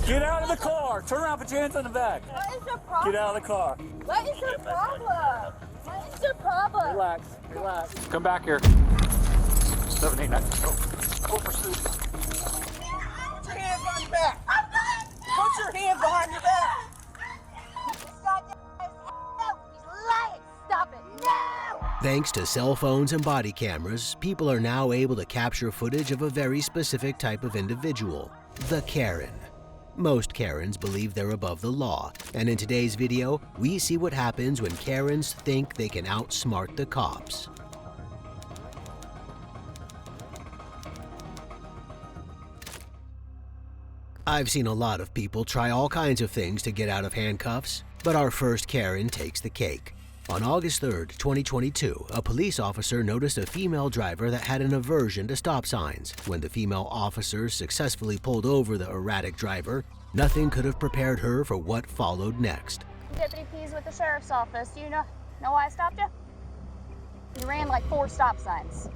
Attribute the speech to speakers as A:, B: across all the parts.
A: Get out of the car. Turn around, put your hands on the back.
B: What is your problem?
A: Get out of the car.
B: What is your problem? What is your problem?
A: Relax, relax. Come back here. 7, 8, 9. Go pursuit.
C: Put your hands on your back.
B: I'm not.
C: Put your hands behind your back.
B: This goddamn no, he's lying. Stop it. No.
D: Thanks to cell phones and body cameras, people are now able to capture footage of a very specific type of individual, the Karen. Most Karens believe they're above the law, and in today's video, we see what happens when Karens think they can outsmart the cops. I've seen a lot of people try all kinds of things to get out of handcuffs, but our first Karen takes the cake. On August 3rd, 2022, a police officer noticed a female driver that had an aversion to stop signs. When the female officer successfully pulled over the erratic driver, nothing could have prepared her for what followed next.
E: Deputy Pease with the Sheriff's Office. Do you know why I stopped you? You ran like 4 stop signs.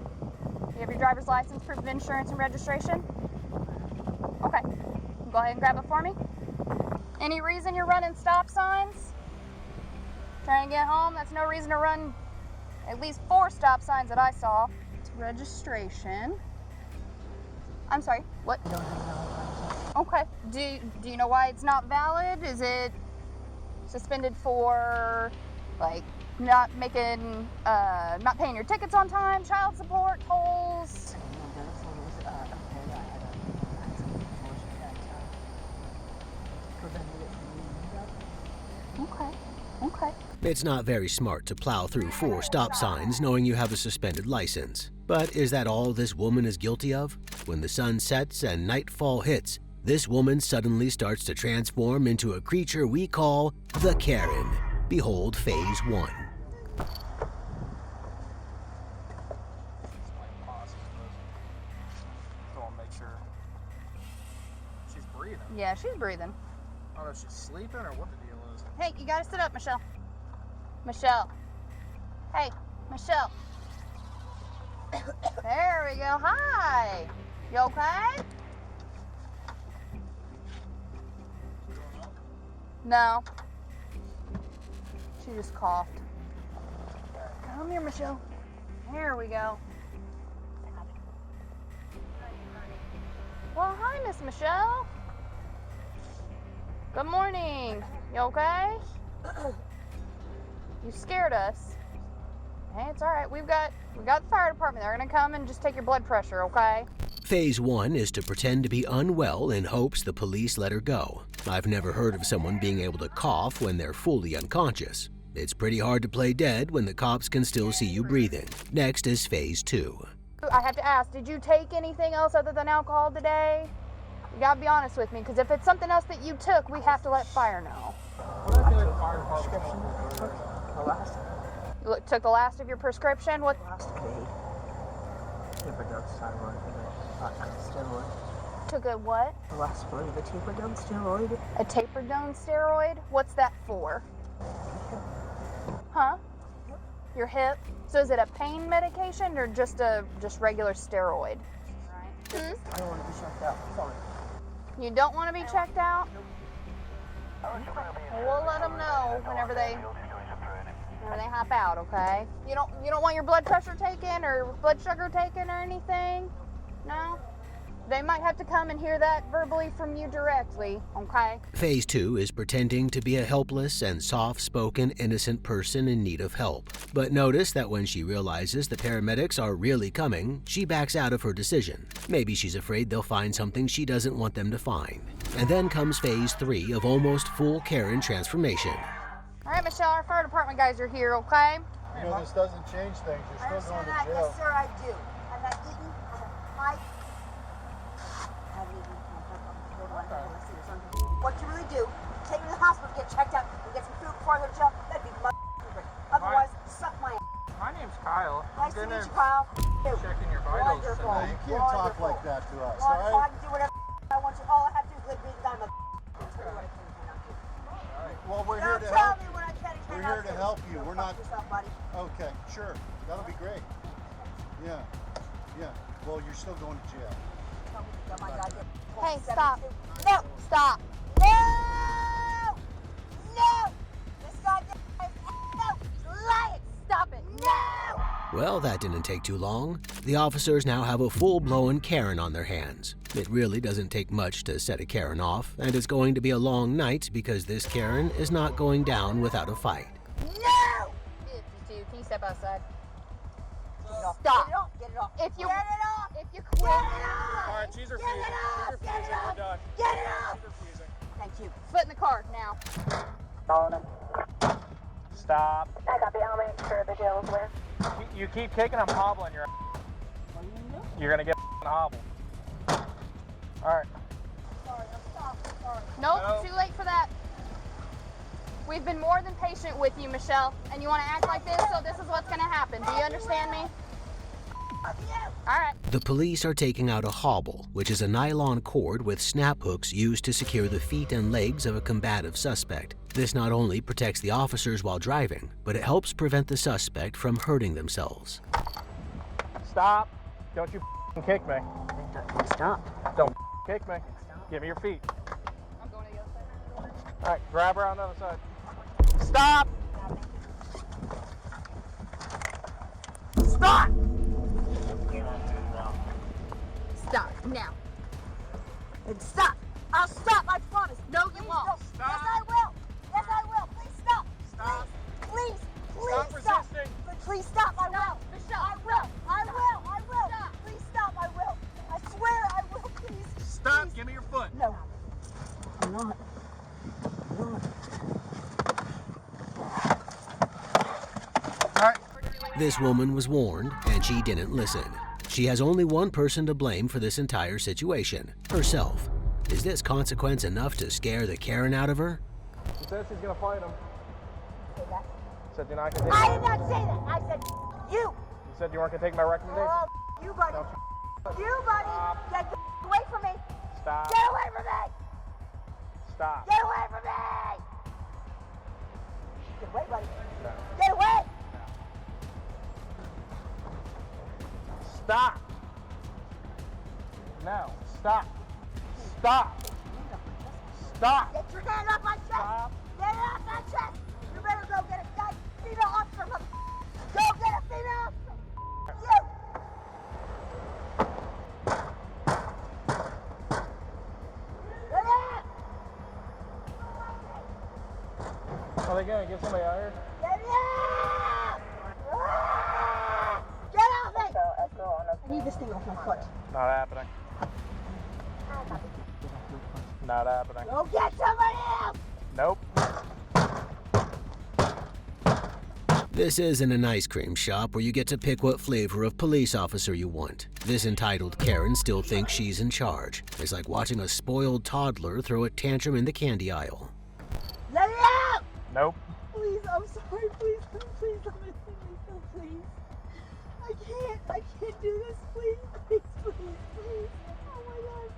E: You have your driver's license, proof of insurance, and registration? Okay. Go ahead and grab it for me. Any reason you're running stop signs? Trying to get home? That's no reason to run at least 4 stop signs that I saw. It's registration. I'm sorry, what? Okay. Do you know why it's not valid? Is it suspended for like not paying your tickets on time, child support, tolls? Okay.
D: It's not very smart to plow through 4 stop signs knowing you have a suspended license. But is that all this woman is guilty of? When the sun sets and nightfall hits, this woman suddenly starts to transform into a creature we call the Karen. Behold Phase 1.
C: She's breathing.
E: Yeah, she's breathing.
C: I don't know if she's sleeping or what the deal is.
E: Hey, you gotta sit up, Michelle. Michelle. Hey, Michelle. There we go. Hi. You okay? No. She just coughed. Come here, Michelle. There we go. Well, hi, Miss Michelle. Good morning. You okay? You scared us. Hey, it's all right. We got the fire department. They're gonna come and just take your blood pressure, okay?
D: Phase 1 is to pretend to be unwell in hopes the police let her go. I've never heard of someone being able to cough when they're fully unconscious. It's pretty hard to play dead when the cops can still see you breathing. Next is Phase 2.
E: I have to ask, did you take anything else other than alcohol today? You gotta be honest with me, because if it's something else that you took, we have to let fire know.
C: What did the fire department took? The last.
E: You took the last of your prescription? What?
F: Taperdone steroid.
E: Took a what?
F: The last one, the taperdone steroid.
E: A taperdone steroid? What's that for? Huh? Your hip? So is it a pain medication or just regular steroid?
F: I don't want to be checked out. Sorry.
E: You don't want to be checked out? We'll let them know whenever they hop out, okay? You don't want your blood pressure taken or blood sugar taken or anything? No? They might have to come and hear that verbally from you directly, okay?
D: Phase 2 is pretending to be a helpless and soft-spoken innocent person in need of help. But notice that when she realizes the paramedics are really coming, she backs out of her decision. Maybe she's afraid they'll find something she doesn't want them to find. And then comes Phase 3 of almost full Karen transformation.
E: All right, Michelle, our fire department guys are here, okay?
G: You know, this doesn't change things. You're still going to jail.
B: Yes, sir, I do. I'm not eating. I haven't eaten. What you really do, take me to the hospital to get checked out and get some food before I go to jail. That'd be great. Otherwise, suck my ass.
C: My name's Kyle.
B: Nice to meet you, Kyle.
C: Checking your vitals.
B: Wonderful.
G: No, you can't talk like that to us, all
B: I
G: right?
B: can do whatever I want to. All I have to do is live, breathe, die,
G: Well, we're here
B: Don't
G: to
B: tell
G: help.
B: me what I can and
G: We're
B: cannot
G: here to
B: do.
G: help you.
B: Go
G: We're
B: fuck
G: not.
B: yourself, buddy.
G: Okay, sure. That'll be great. Yeah. Well, you're still going to jail.
B: Tell me to go, my goddamn-
E: Hey,
B: 72.
E: stop.
B: No.
E: Stop.
D: Well, that didn't take too long. The officers now have a full-blown Karen on their hands. It really doesn't take much to set a Karen off, and it's going to be a long night because this Karen is not going down without a fight.
B: No!
E: 52, can you step outside?
B: Stop.
E: Stop.
B: Get it off. Get it off.
E: If you,
B: Get it off.
E: if you
B: Get
E: quit,
B: it off.
A: All right, she's
B: Get
A: refusing.
B: it off.
A: She's
B: Get it
A: refusing. We're
B: off.
A: done.
B: Get it off.
A: She's refusing.
B: Thank you.
E: foot in the car now.
A: Stop.
H: I got the helmet for the jail where.
A: You keep kicking, I'm hobbling your. You're gonna get hobbled. All right.
B: Sorry. I'm sorry.
E: Nope,
A: No.
E: too late for that. We've been more than patient with you, Michelle, and you want to act like this, so this is what's going to happen. Do you understand me? All right.
D: The police are taking out a hobble, which is a nylon cord with snap hooks used to secure the feet and legs of a combative suspect. This not only protects the officers while driving, but it helps prevent the suspect from hurting themselves.
A: Stop. Don't you kick me.
F: Stop.
A: Don't kick me. Give me your feet.
E: I'm going to the other side.
A: All right, grab her on the other side. Stop.
B: Stop.
E: Stop, now.
B: And stop. I'll stop. I promise.
E: No, you
B: Please
E: won't.
B: don't.
A: Stop.
B: Yes, I will. Yes, I will. Please stop.
A: Stop.
B: Please. Please
A: Stop
B: stop.
A: resisting.
B: But please stop. I will.
E: Michelle,
B: I will. I will. I will.
E: Stop.
B: Please stop. I will. I swear I will. Please.
A: Stop.
B: Please.
A: Give me your foot.
B: No. I'm not.
A: All right.
D: This woman was warned, and she didn't listen. She has only one person to blame for this entire situation, herself. Is this consequence enough to scare the Karen out of her?
A: She says she's gonna fight him.
B: Say that.
A: Said you're not gonna
B: I
A: take.
B: did not say that. I said you.
A: You said you weren't gonna take my recommendation.
B: Oh, you, buddy. You, buddy.
A: Stop.
B: Get away from me.
A: Stop.
B: Get away from me.
A: Stop.
B: Get away from me. Get away, buddy. Get away.
A: Stop. No. Stop. Stop. Stop.
B: Get your hand off my chest.
A: Stop.
B: Get it off my chest. You better go get a guy, female officer. Go get a female officer. You. Get it.
A: Are they gonna get somebody out here?
B: Get it. Ah! Get off me. I need this thing off my foot.
A: Not happening. Not happening.
B: Go get somebody else.
A: Nope.
D: This isn't an ice cream shop where you get to pick what flavor of police officer you want. This entitled Karen still thinks she's in charge. It's like watching a spoiled toddler throw a tantrum in the candy aisle.
B: Let it out.
A: Nope.
B: Please, I'm sorry. Please let me please. I can't do this. Please. Oh my God,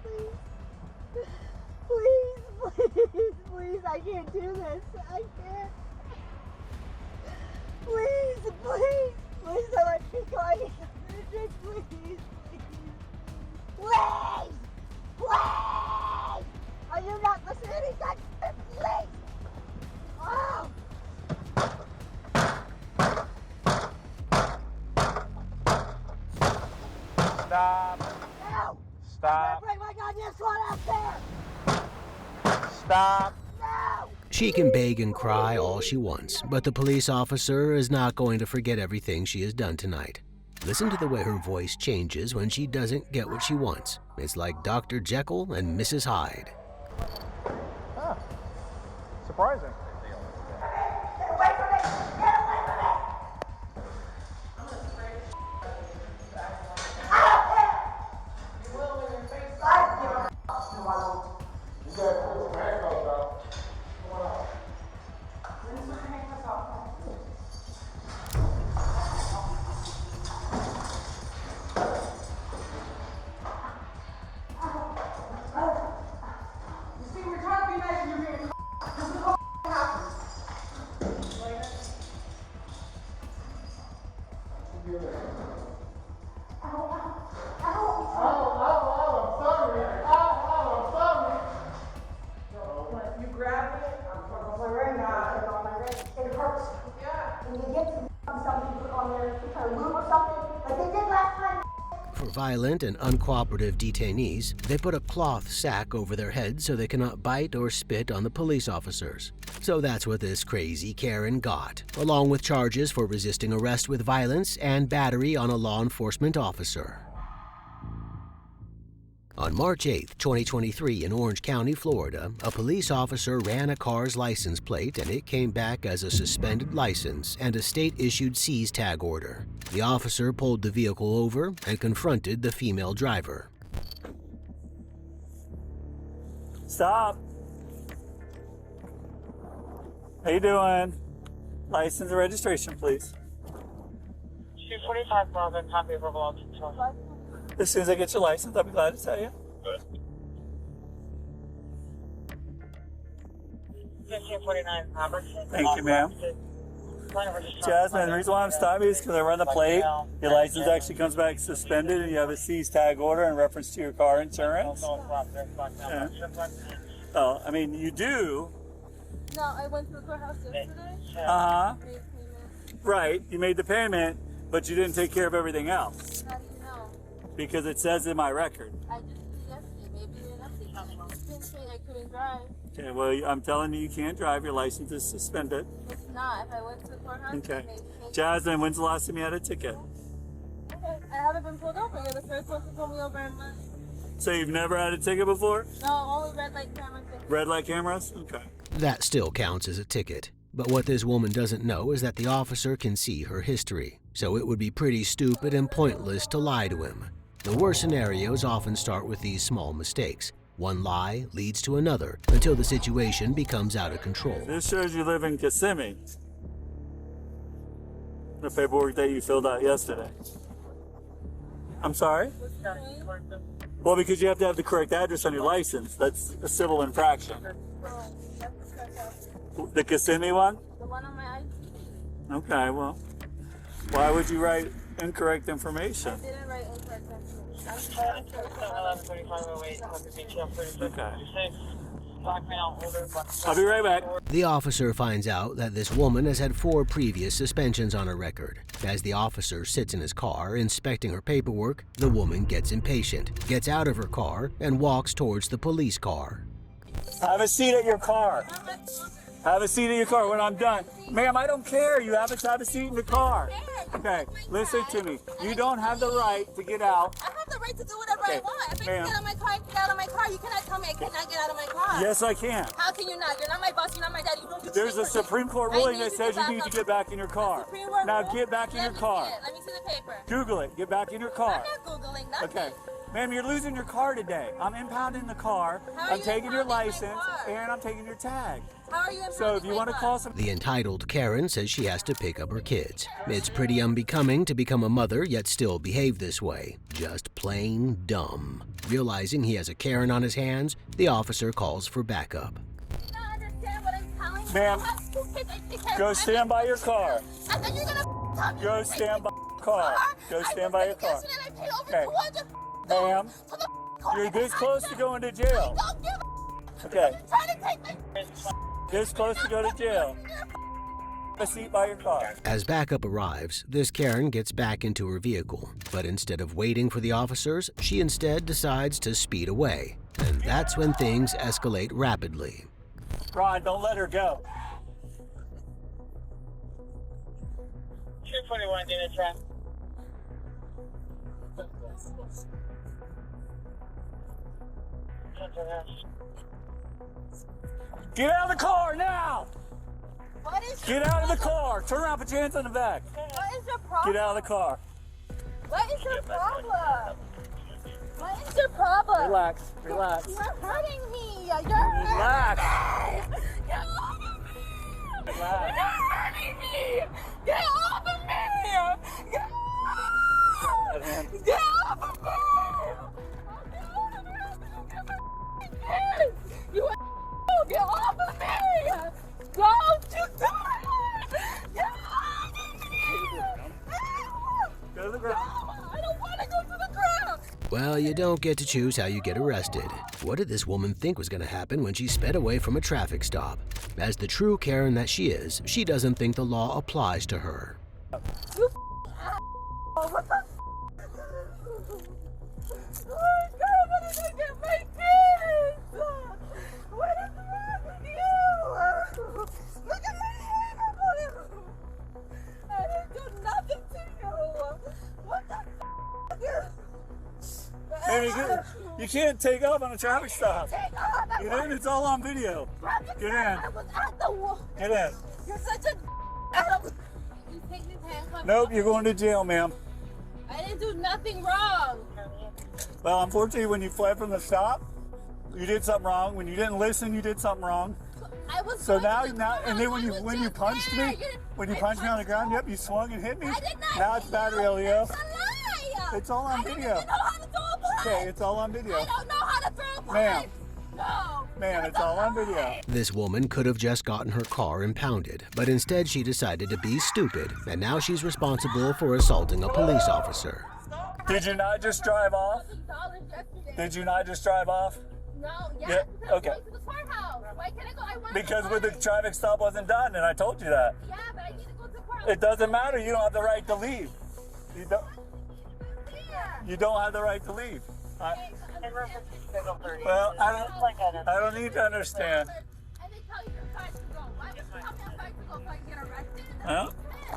B: please, I can't do this. I can't. Please, don't let me go. I need something to drink, please. Are you not listening to me? God, please. Oh.
A: Stop.
B: No!
A: Stop.
B: Bring my goddamn squad out there!
A: Stop.
B: No!
D: She can beg and cry all she wants, but the police officer is not going to forget everything she has done tonight. Listen to the way her voice changes when she doesn't get what she wants. It's like Dr. Jekyll and Mrs. Hyde.
A: Huh. Surprising.
B: Get away from me! Get away from me! It hurts. Yeah. When you get some something to put on there, to lube or Like they did last time.
D: For violent and uncooperative detainees, they put a cloth sack over their heads so they cannot bite or spit on the police officers. So that's what this crazy Karen got, along with charges for resisting arrest with violence and battery on a law enforcement officer. On March 8, 2023, in Orange County, Florida, a police officer ran a car's license plate and it came back as a suspended license and a state-issued seize tag order. The officer pulled the vehicle over and confronted the female driver.
C: Stop. How you doing? License and registration, please.
A: 245 Bravo, copy of verbal control.
C: As soon as I get your license, I'll be glad to tell you.
A: 1549 Robertson.
C: Thank you, ma'am. Jasmine, the reason why I'm stopping you is because I run the plate. Your license actually comes back suspended and you have a seize tag order in reference to your car insurance. Yeah. Oh, I mean, you do.
I: No, I went to the courthouse yesterday.
C: Uh-huh.
I: Made payment.
C: Right, you made the payment, but you didn't take care of everything else.
I: How do you know?
C: Because it says in my record.
I: I just did it yesterday. Maybe you didn't update me. You didn't say I couldn't drive.
C: Okay, well, I'm telling you, you can't drive. Your license is suspended.
I: It's not. If I went to the courthouse,
C: Okay.
I: I made payment.
C: Jasmine, when's the last time you had a ticket?
I: Okay. I haven't been pulled over. You're the first one to pull me over in months.
C: So you've never had a ticket before?
I: No, only red light camera thing.
C: Red light cameras? Okay.
D: That still counts as a ticket. But what this woman doesn't know is that the officer can see her history, so it would be pretty stupid and pointless to lie to him. The worst scenarios often start with these small mistakes. One lie leads to another until the situation becomes out of control.
C: This shows you live in Kissimmee. The paperwork that you filled out yesterday. I'm sorry? Well, because you have to have the correct address on your license. That's a civil infraction. The Kissimmee one?
I: The one on my ID.
C: Okay, well, why would you write incorrect information?
I: I didn't write incorrect information.
C: Okay. I'll be right back.
D: The officer finds out that this woman has had 4 previous suspensions on her record. As the officer sits in his car inspecting her paperwork, the woman gets impatient, gets out of her car, and walks towards the police car.
C: Have a seat at your car. Have a seat in your car when I'm done. Ma'am, I don't care. You have to have a seat in the car. Okay, listen to me. You don't have the right to get out.
I: I have the right to do whatever I want. If I can get out of my car, I can get out of my car. You cannot tell me I cannot get out of my car.
C: Yes, I can.
I: How can you not? You're not my boss. You're not my daddy. You don't do
C: There's a
I: shit for me.
C: Supreme Court ruling that says you need to get back in your car.
I: Supreme Court
C: Now
I: rule?
C: get back in
I: Let
C: your
I: me
C: car.
I: see it. Let me see the paper.
C: Google it. Get back in your car.
I: I'm not Googling nothing.
C: Okay. Ma'am, you're losing your car today. I'm impounding the car.
I: How are
C: I'm
I: you
C: taking your
I: impounding my
C: license
I: car?
C: and I'm taking your tag.
I: How are you impounding
C: So if you
I: my
C: want to
I: car?
C: call some...
D: The entitled Karen says she has to pick up her kids. It's pretty unbecoming to become a mother yet still behave this way. Just plain dumb. Realizing he has a Karen on his hands, the officer calls for backup.
I: You don't understand what I'm telling you.
C: Ma'am,
I: I have 2 kids. I take care
C: Go
I: of
C: stand by your car.
I: I thought you're gonna talk to
C: Go
I: me.
C: stand by your car. Go stand by your car.
I: Yesterday I paid over
C: Okay.
I: 200
C: Ma'am,
I: for the car.
C: you're this close to going to jail.
I: Don't give a
C: Okay.
I: You're trying to take my
C: This close to go to jail. A seat by your car.
D: As backup arrives, this Karen gets back into her vehicle, but instead of waiting for the officers, she instead decides to speed away. And that's when things escalate rapidly.
C: Ron, don't let her go.
A: 241 Dina Trap.
C: Get out of the car now!
I: What is
C: Get out of the car! Turn around, put your hands on the back.
I: What is your problem?
C: Get out of the car.
I: What is your problem? What is your problem?
C: Relax, relax.
I: You're hurting me. You're hurting
C: Relax.
I: me. You're hurting me.
C: Relax.
I: You're hurting me. Get off of me. Get Get off of me. You get off of me. Don't you do it. Get off of me.
C: Go to the ground.
I: I don't want to go to the ground.
D: Well, you don't get to choose how you get arrested. What did this woman think was going to happen when she sped away from a traffic stop? As the true Karen that she is, she doesn't think the law applies to her.
I: You what the did I get my kids? What is wrong with you? Look at my hair. I didn't do nothing to you. What the
C: Hey, you can't take off on a traffic stop.
I: Take off.
C: Get in, it's all on video. Get in.
I: I was at the wall.
C: Get in.
I: You're such a. You take these handcuffs.
C: Nope, you're going to jail, ma'am.
I: I didn't do nothing wrong.
C: Well, unfortunately, when you fled from the stop, you did something wrong. When you didn't listen, you did something wrong.
I: I was.
C: So
I: going to
C: now,
I: the
C: and then
I: courthouse.
C: when
I: I
C: you
I: was
C: punched
I: just there.
C: me, when you punched me on the ground, yep, you swung and hit me.
I: I did not.
C: Now it's battery, Leo.
I: That's a lie.
C: It's all on
I: I don't
C: video.
I: even know how to throw a punch.
C: Okay, it's all on video.
I: I don't know how to throw a punch.
C: Ma'am.
I: No.
C: Ma'am, it's all on video.
D: This woman could have just gotten her car impounded, but instead she decided to be stupid, and now she's responsible for assaulting a police officer.
C: Did you not just drive off? Did you not just drive off?
I: No,
C: Yeah,
I: because I'm
C: okay.
I: going to the courthouse. Why can't I go? I want
C: Because
I: to
C: when the traffic stop wasn't done, and I told you that.
I: Yeah, but I need to go to the courthouse.
C: It doesn't matter. You don't have the right to leave. You don't have the right to leave. Well, I don't need to understand.
I: And they tell you you're fine to go. Why would you tell me I'm fine to go so I can get arrested?
C: Huh?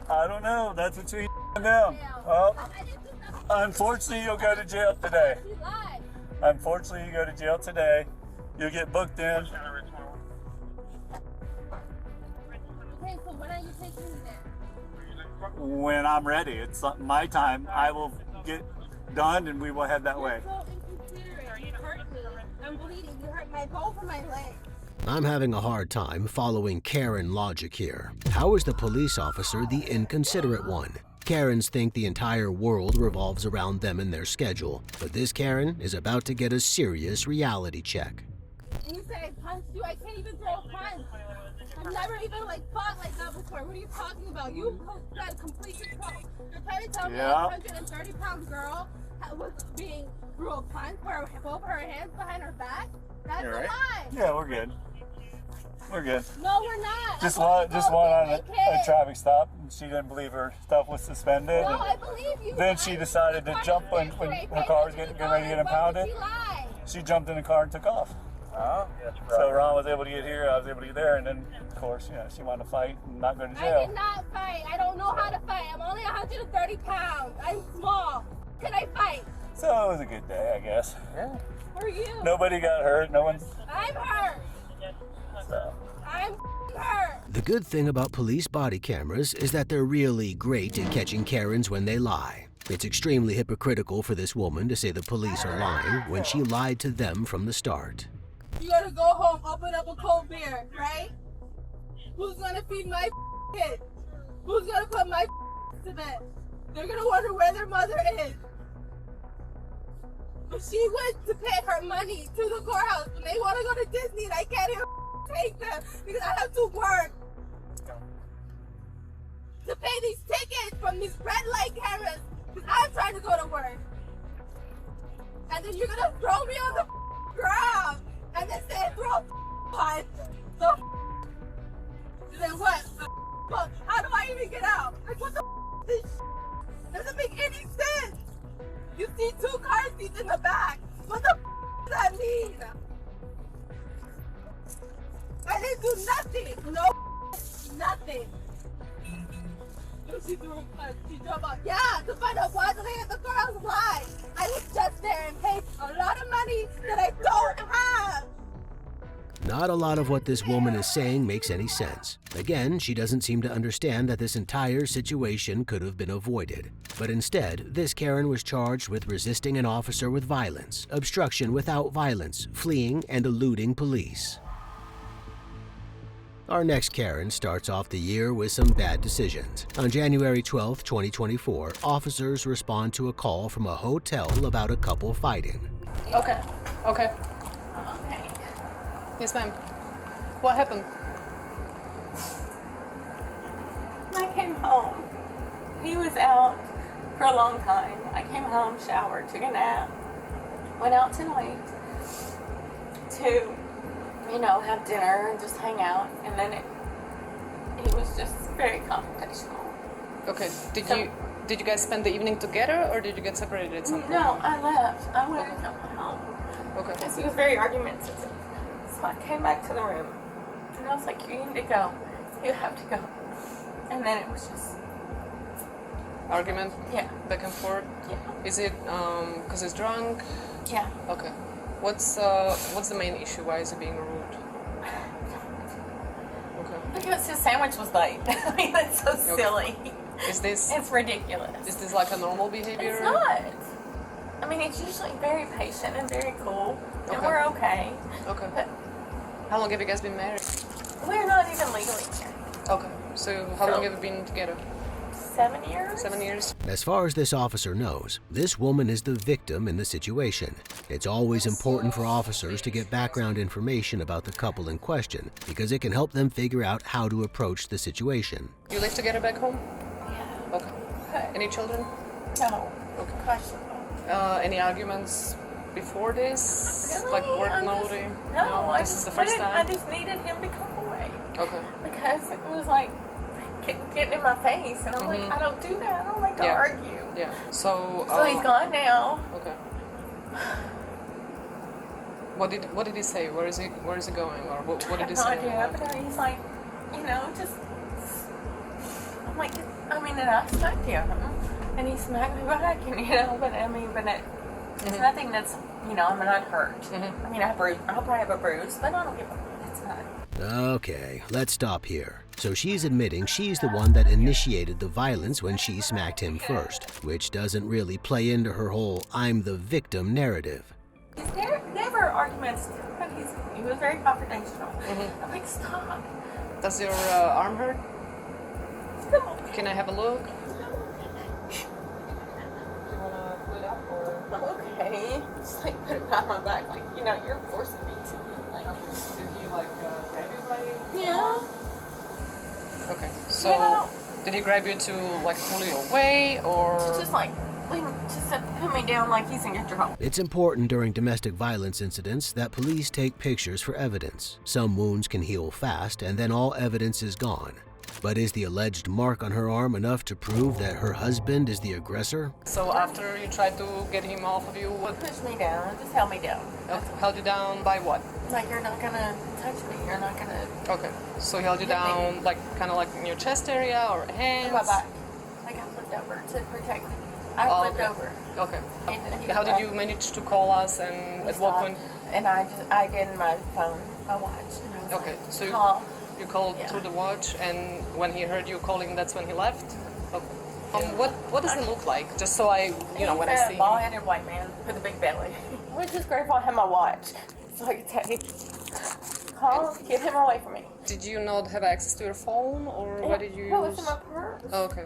C: I don't know. That's between and them. Well,
I: I didn't do nothing.
C: unfortunately, you'll go to jail today.
I: She lied.
C: Unfortunately, you go to jail today. You'll get booked in.
I: Okay, so when are you taking me there?
C: When I'm ready. It's my time. I will get done and we will head that way.
I: You're so inconsiderate. You hurt me. I'm bleeding. You hurt both of my legs.
D: I'm having a hard time following Karen logic here. How is the police officer the inconsiderate one? Karens think the entire world revolves around them and their schedule, but this Karen is about to get a serious reality check.
I: And you say I punched you. I can't even throw a punch. I've never even fought like that before. What are you talking about? You got complete control. You're trying to tell me a 130-pound girl was being threw a punch where both her hands behind her back? That's a lie.
C: Yeah, we're good. We're good.
I: No, we're not.
C: Just one on a traffic stop. She didn't believe her stuff was suspended.
I: No, I believe you.
C: Then she decided to jump when her car was getting ready to get impounded. She jumped in the car and took off. So Ron was able to get here, I was able to get there, and then, of course, she wanted to fight and not go to jail.
I: I did not fight. I don't know how to fight. I'm only 130 pounds. I'm small. Can I fight?
C: So it was a good day, I guess. Yeah.
I: Who are you?
C: Nobody got hurt. No one.
I: I'm hurt.
C: So.
I: I'm hurt.
D: The good thing about police body cameras is that they're really great at catching Karens when they lie. It's extremely hypocritical for this woman to say the police are lying when she lied to them from the start.
I: You gotta go home, open up a cold beer, right? Who's gonna feed my kid? Who's gonna put my to bed? They're gonna wonder where their mother is. But she went to pay her money to the courthouse and they wanna go to Disney and I can't even take them because I have to work. To pay these tickets from these red light cameras because I'm trying to go to work. And then you're gonna throw me on the ground. And then say throw a punch. So then what? How do I even get out? Like what the is this? Doesn't make any sense. You see 2 car seats in the back. What the does that mean? I didn't do nothing. No, nothing. She threw a punch. She drove off. Yeah, to find out why they had the car was lied. I was just there and paid a lot of money that I don't have.
D: Not a lot of what this woman is saying makes any sense. Again, she doesn't seem to understand that this entire situation could have been avoided. But instead, this Karen was charged with resisting an officer with violence, obstruction without violence, fleeing, and eluding police. Our next Karen starts off the year with some bad decisions. On January 12, 2024, officers respond to a call from a hotel about a couple fighting.
J: Okay. Yes, ma'am. What happened?
K: I came home. He was out for a long time. I came home, showered, took a nap, went out tonight to, have dinner and just hang out. And then he was just very confrontational.
J: Okay. Did you guys spend the evening together or did you get separated at some point?
K: No, I left. I went to come home. Okay. Because he was very argumentative. So I came back to the room, and I was like, you need to go. You have to go. And then it was just...
J: Argument?
K: Yeah.
J: Back and forth?
K: Yeah.
J: Is it because he's drunk?
K: Yeah.
J: Okay. What's the main issue? Why is he being rude? Okay.
K: Because his sandwich was late. I mean, that's so silly.
J: Is this...
K: It's ridiculous.
J: Is this like a normal behavior?
K: It's not. I mean, he's usually very patient and very cool, and
J: Okay.
K: we're okay.
J: Okay.
K: But
J: how long have you guys been married?
K: we're not even legally married.
J: Okay. So how long have you been together?
K: 7 years?
J: 7 years.
D: As far as this officer knows, this woman is the victim in the situation. It's always important for officers to get background information about the couple in question because it can help them figure out how to approach the situation.
J: You live together back home?
K: Yeah.
J: Okay. Any children?
K: No.
J: Okay.
K: Questionable.
J: Any arguments before this?
K: Really?
J: Like work
K: I'm
J: loading?
K: No,
J: This is the first
K: I
J: time?
K: just needed him to come away.
J: Okay.
K: Because it was like getting in my face, and I'm like, I don't do that. I don't like to argue.
J: Yeah. So
K: he's gone now.
J: Okay. What did he say? Where is he going? Or what did he
K: I
J: say?
K: have no idea, but he's like, just. I'm like, and I smacked him, and he smacked me back, and it's nothing that's, I'm not hurt. I mean, I'll probably have a bruise, but I don't give a. It's not.
D: Okay, let's stop here. So she's admitting she's the one that initiated the violence when she smacked him first, which doesn't really play into her whole "I'm the victim" narrative.
K: He's never arguments, but he was very confrontational. I'm like, stop.
J: Does your arm hurt? Can I have a look?
K: Okay. Just like put it behind my back, like, you're forcing me to.
J: Did he grab you by?
K: Yeah.
J: Okay. So did he grab you to pull you away or?
K: Just put me down like he's in control.
D: It's important during domestic violence incidents that police take pictures for evidence. Some wounds can heal fast and then all evidence is gone. But is the alleged mark on her arm enough to prove that her husband is the aggressor?
J: So after you tried to get him off of you, what?
K: Push me down. Just held me down.
J: Held you down by what?
K: Like, you're not gonna touch me. You're not gonna.
J: Okay. So he held you down, kind of in your chest area or hands?
K: My back. Like, I flipped over to protect me. I flipped over.
J: Okay. How did you manage to call us, and at what point?
K: And I get in my phone, my watch. And I was
J: Okay.
K: like,
J: So
K: call.
J: you called through the watch, and when he heard you calling, that's when he left? Okay. What does he look like? Just so I, when I see him.
K: Bald-headed white man with a big belly. I was just grateful I had my watch, so I could take. Call, get him away from me.
J: Did you not have access to your phone, or what did you use?
K: No, it's in my purse.
J: Oh, okay.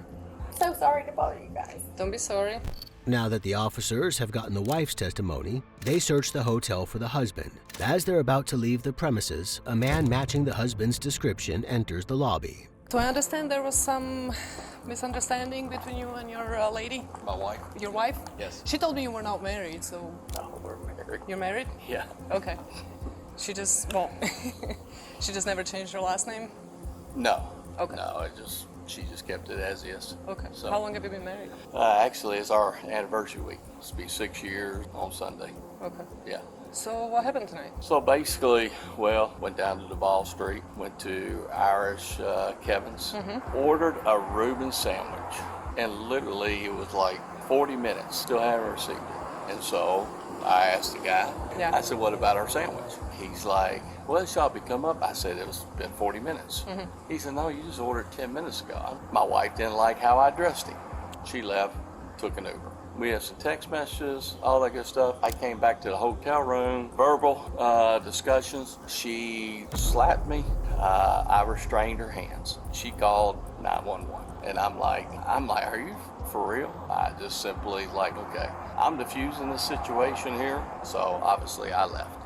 K: So sorry to bother you guys.
J: Don't be sorry.
D: Now that the officers have gotten the wife's testimony, they search the hotel for the husband. As they're about to leave the premises, a man matching the husband's description enters the lobby.
J: So I understand there was some misunderstanding between you and your lady?
L: My wife.
J: Your wife?
L: Yes.
J: She told me you were not married, so...
L: No, we're married.
J: You're married?
L: Yeah.
J: Okay. She just never changed her last name?
L: No.
J: Okay.
L: No, she just kept it as is.
J: Okay.
L: So,
J: how long have you been married?
L: Actually, it's our anniversary week. It's be 6 years on Sunday.
J: Okay.
L: Yeah.
J: So what happened tonight?
L: So basically, went down to Duval Street, went to Irish Kevin's, ordered a Reuben sandwich, and literally it was like 40 minutes, still haven't received it. And so I asked the guy, I said, what about our sandwich? He's like, well, shall we come up? I said, it's been 40 minutes. He said, no, you just ordered 10 minutes ago. My wife didn't like how I dressed him. She left, took an Uber. We had some text messages, all that good stuff. I came back to the hotel room, verbal discussions. She slapped me. I restrained her hands. She called 911. And I'm like, are you for real? I just simply okay, I'm diffusing the situation here. So obviously I left.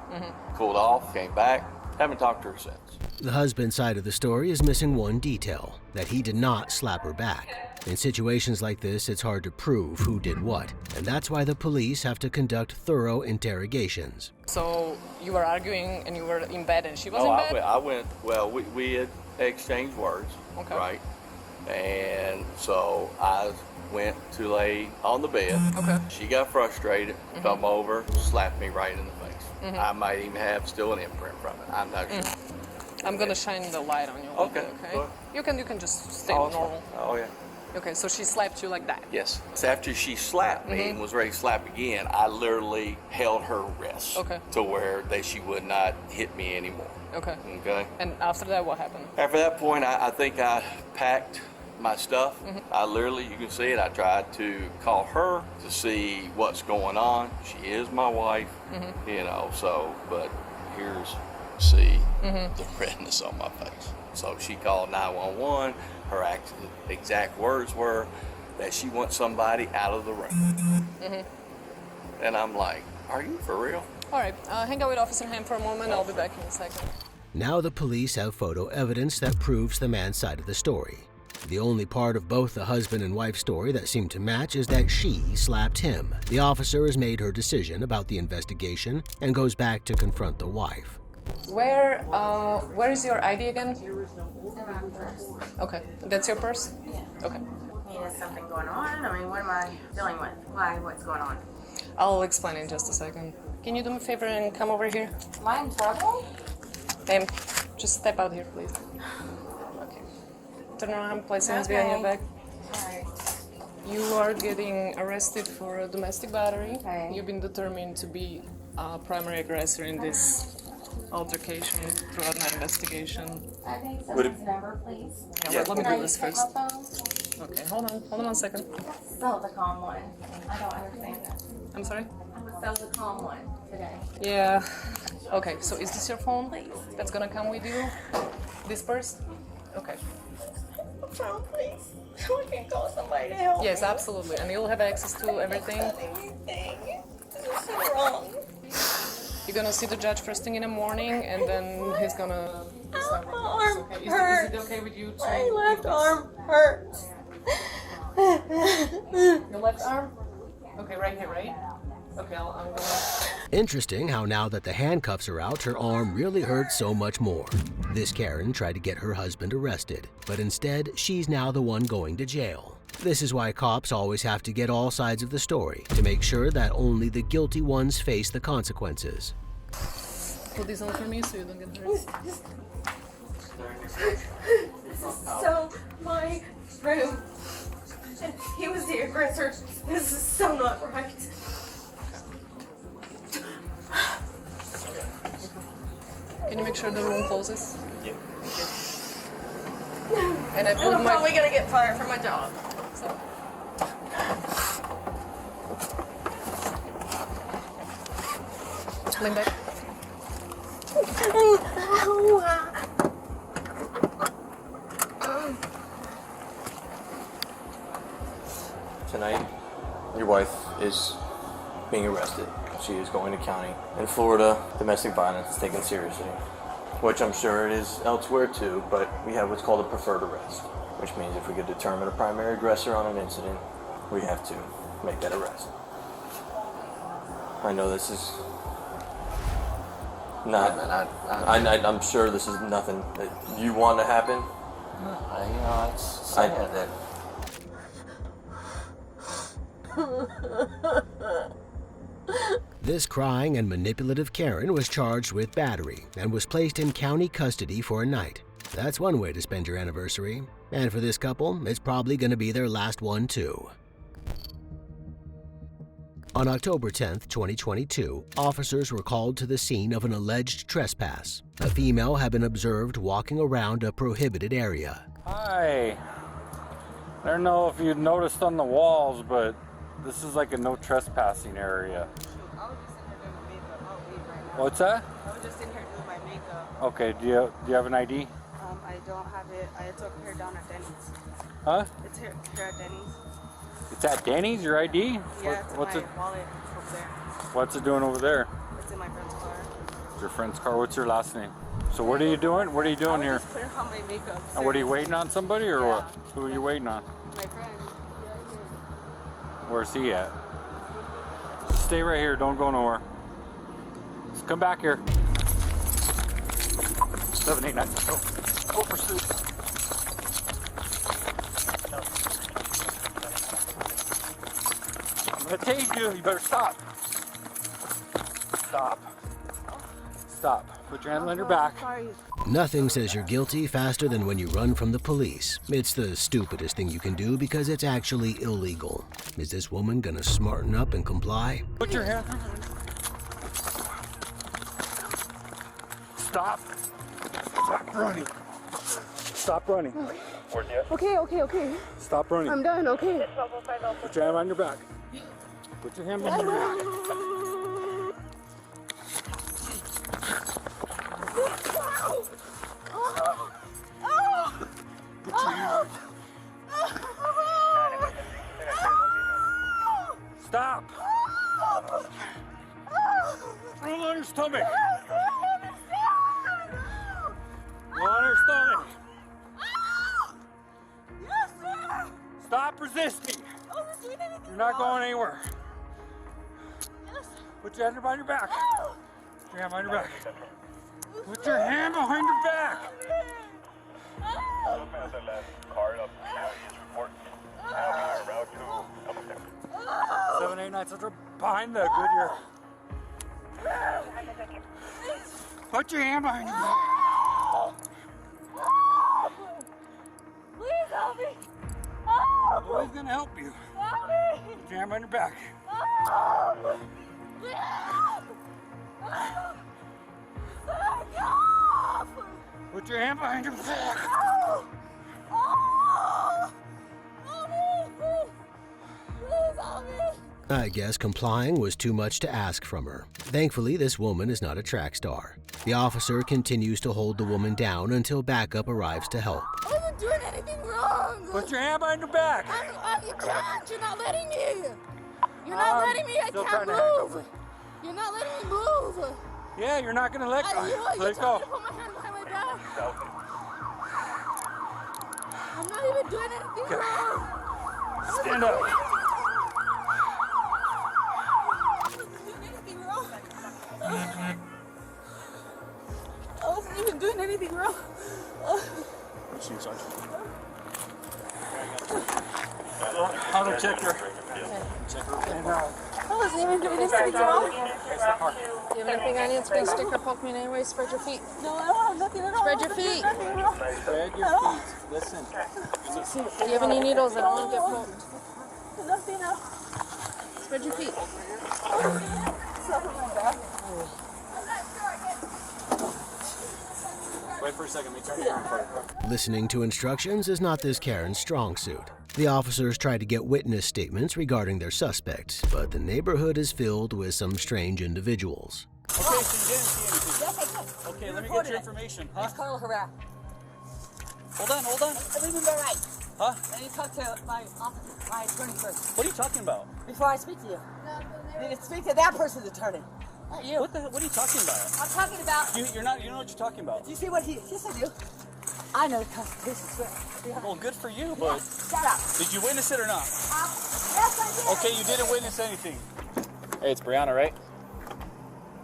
L: Cooled off, came back, haven't talked to her since.
D: The husband's side of the story is missing one detail, that he did not slap her back. In situations like this, it's hard to prove who did what, and that's why the police have to conduct thorough interrogations.
J: So you were arguing and you were in bed and she was in bed?
L: We had exchanged words, right? And so I went to lay on the bed.
J: Okay.
L: She got frustrated, come over, slapped me right in the face. I might even have still an imprint from it. I'm not sure.
J: I'm gonna shine the light on you.
L: Okay.
J: You can just stay
L: Oh,
J: normal.
L: oh yeah.
J: Okay, so she slapped you like that.
L: Yes. So after she slapped me and was ready to slap again, I literally held her wrist to where she would not hit me anymore.
J: Okay.
L: Okay.
J: And after that, what happened?
L: After that point, I think I packed my stuff. I literally, you can see it, I tried to call her to see what's going on. She is my wife, you know, so, but here's, see the redness on my face. So she called 911. Her exact words were that she wants somebody out of the room. And I'm like, are you for real?
J: All right, hang out with Officer Ham for a moment. I'll be back in a second.
D: Now the police have photo evidence that proves the man's side of the story. The only part of both the husband and wife story that seem to match is that she slapped him. The officer has made her decision about the investigation and goes back to confront the wife.
J: Where is your ID again? Okay, that's your purse?
K: Yeah.
J: Okay.
K: I mean, is something going on? I mean, what am I dealing with? Why? What's going on?
J: I'll explain in just a second. Can you do me a favor and come over here?
K: Am I in trouble?
J: Ma'am, just step out here, please. Okay. Turn around, place your hands behind your back.
K: Alright.
J: You are getting arrested for domestic battery.
K: Okay.
J: You've been determined to be a primary aggressor in this altercation throughout my investigation.
K: I think someone's number, please.
J: Yeah, let me
K: Can
J: do this
K: I
J: first.
K: take my phone?
J: Okay, hold on 1 second.
K: Sell the calm one. I don't understand that.
J: I'm sorry?
K: I'm gonna sell the calm one today.
J: Yeah. Okay, so is this your phone?
K: Please.
J: That's gonna come with you? This purse? Okay.
K: Phone, please. I can call somebody to help
J: Yes,
K: me.
J: absolutely. And you'll have access to everything.
K: Anything. This is so wrong.
J: You're gonna see the judge first thing in the morning, and then he's gonna decide.
K: My arm
J: Okay.
K: hurts.
J: Is it okay with you to?
K: My left arm hurts.
J: Your left arm? Okay, right here, right? Okay, I'm gonna.
D: Interesting how now that the handcuffs are out, her arm really hurts so much more. This Karen tried to get her husband arrested, but instead, she's now the one going to jail. This is why cops always have to get all sides of the story to make sure that only the guilty ones face the consequences.
J: Put this on for me so you don't get hurt.
K: This is so my room. And he was the aggressor. This is so not right.
J: Can you make sure the room closes?
L: Yeah.
J: And I
K: And
J: put
K: I'm
J: my.
K: probably gonna get fired from my job.
J: So. Lean back.
M: Tonight, your wife is being arrested. She is going to county. In Florida, domestic violence is taken seriously, which I'm sure it is elsewhere too, but we have what's called a preferred arrest, which means if we could determine a primary aggressor on an incident, we have to make that arrest. I know this is not, I'm sure this is nothing that you want to happen.
L: It's sad that.
D: This crying and manipulative Karen was charged with battery and was placed in county custody for a night. That's one way to spend your anniversary. And for this couple, it's probably going to be their last one too. On October 10th, 2022, officers were called to the scene of an alleged trespass. A female had been observed walking around a prohibited area.
C: Hi. I don't know if you noticed on the walls, but this is like a no trespassing area.
N: I was just in here doing my makeup. I'll leave right now.
C: What's that?
N: I was just in here doing my makeup.
C: Okay, do you have an ID?
N: I don't have it. It's over here down at Denny's.
C: Huh?
N: It's here at Denny's.
C: It's at Danny's, your ID?
N: Yeah, it's
C: What's
N: in
C: it?
N: my wallet over there.
C: What's it doing over there?
N: It's in my friend's car.
C: Your friend's car. What's your last name? So what are you doing? What are you doing
N: I
C: here?
N: was just putting on my makeup.
C: And what are you waiting on somebody or
N: Yeah.
C: what? Who are you waiting on?
N: My friend.
C: Where's he at? Just stay right here. Don't go nowhere. Just come back here. 789. Go pursuit. I'm gonna tase you. You better stop. Stop.
A: Stop. Put your hand on your back.
D: Nothing says you're guilty faster than when you run from the police. It's the stupidest thing you can do because it's actually illegal. Is this woman gonna smarten up and comply?
A: Put your hand. Stop. Stop running. Stop running.
N: Okay.
A: Stop running.
N: I'm done, okay.
A: Put your hand on your back. Put your hand on your back. Stop! Roll on your stomach! Roll on your stomach! Stop resisting! You're not going anywhere. Put your hand behind your back. Put your hand behind your back. Put your hand behind your back! 789 Central behind the Goodyear. Put your hand behind your back.
I: Please help me.
A: Who's gonna help you?
I: Help me.
A: Put your hand behind your back. Put your hand behind your back.
D: I guess complying was too much to ask from her. Thankfully, this woman is not a track star. The officer continues to hold the woman down until backup arrives to help.
I: I wasn't doing anything wrong.
A: Put your hand behind your back.
I: You can't. You're not letting me. You're not letting me. I can't move. You're not letting me move.
A: Yeah, you're not gonna let go. Let go.
I: Put my hand behind my back. I'm not even doing anything wrong.
A: Stand up.
I: I wasn't even doing anything wrong.
A: Auto checker.
I: I wasn't even doing anything wrong.
N: Do you have anything on you? It's going to stick or poke me in any way. Spread your feet.
I: No, I don't have nothing at all.
N: Spread your feet.
I: Nothing wrong.
A: Spread your feet. Listen.
N: Do you have any needles that don't get poked?
I: Nothing else.
N: Spread your feet.
A: Wait for a second. Let me turn it around for you.
D: Listening to instructions is not this Karen's strong suit. The officers try to get witness statements regarding their suspects, but the neighborhood is filled with some strange individuals.
C: Okay, so you didn't see anything.
B: Yes, I did.
C: Okay, let me get your information. Huh?
B: It's Colonel Herrera.
C: Hold on.
B: Everything been right.
C: Huh?
B: I need to talk to my attorney first.
C: What are you talking about?
B: Before I speak to you. I need to speak to that person's attorney. Not you.
C: What are you talking about?
B: I'm talking about...
C: You know what you're talking about.
B: Do you see what he... Yes, I do. I know the Constitution, swear. Yeah.
C: Well, good for you, but...
B: Shut up.
C: Did you witness it or not?
B: Yes, I did.
C: Okay, you didn't witness anything. Hey, it's Brianna, right?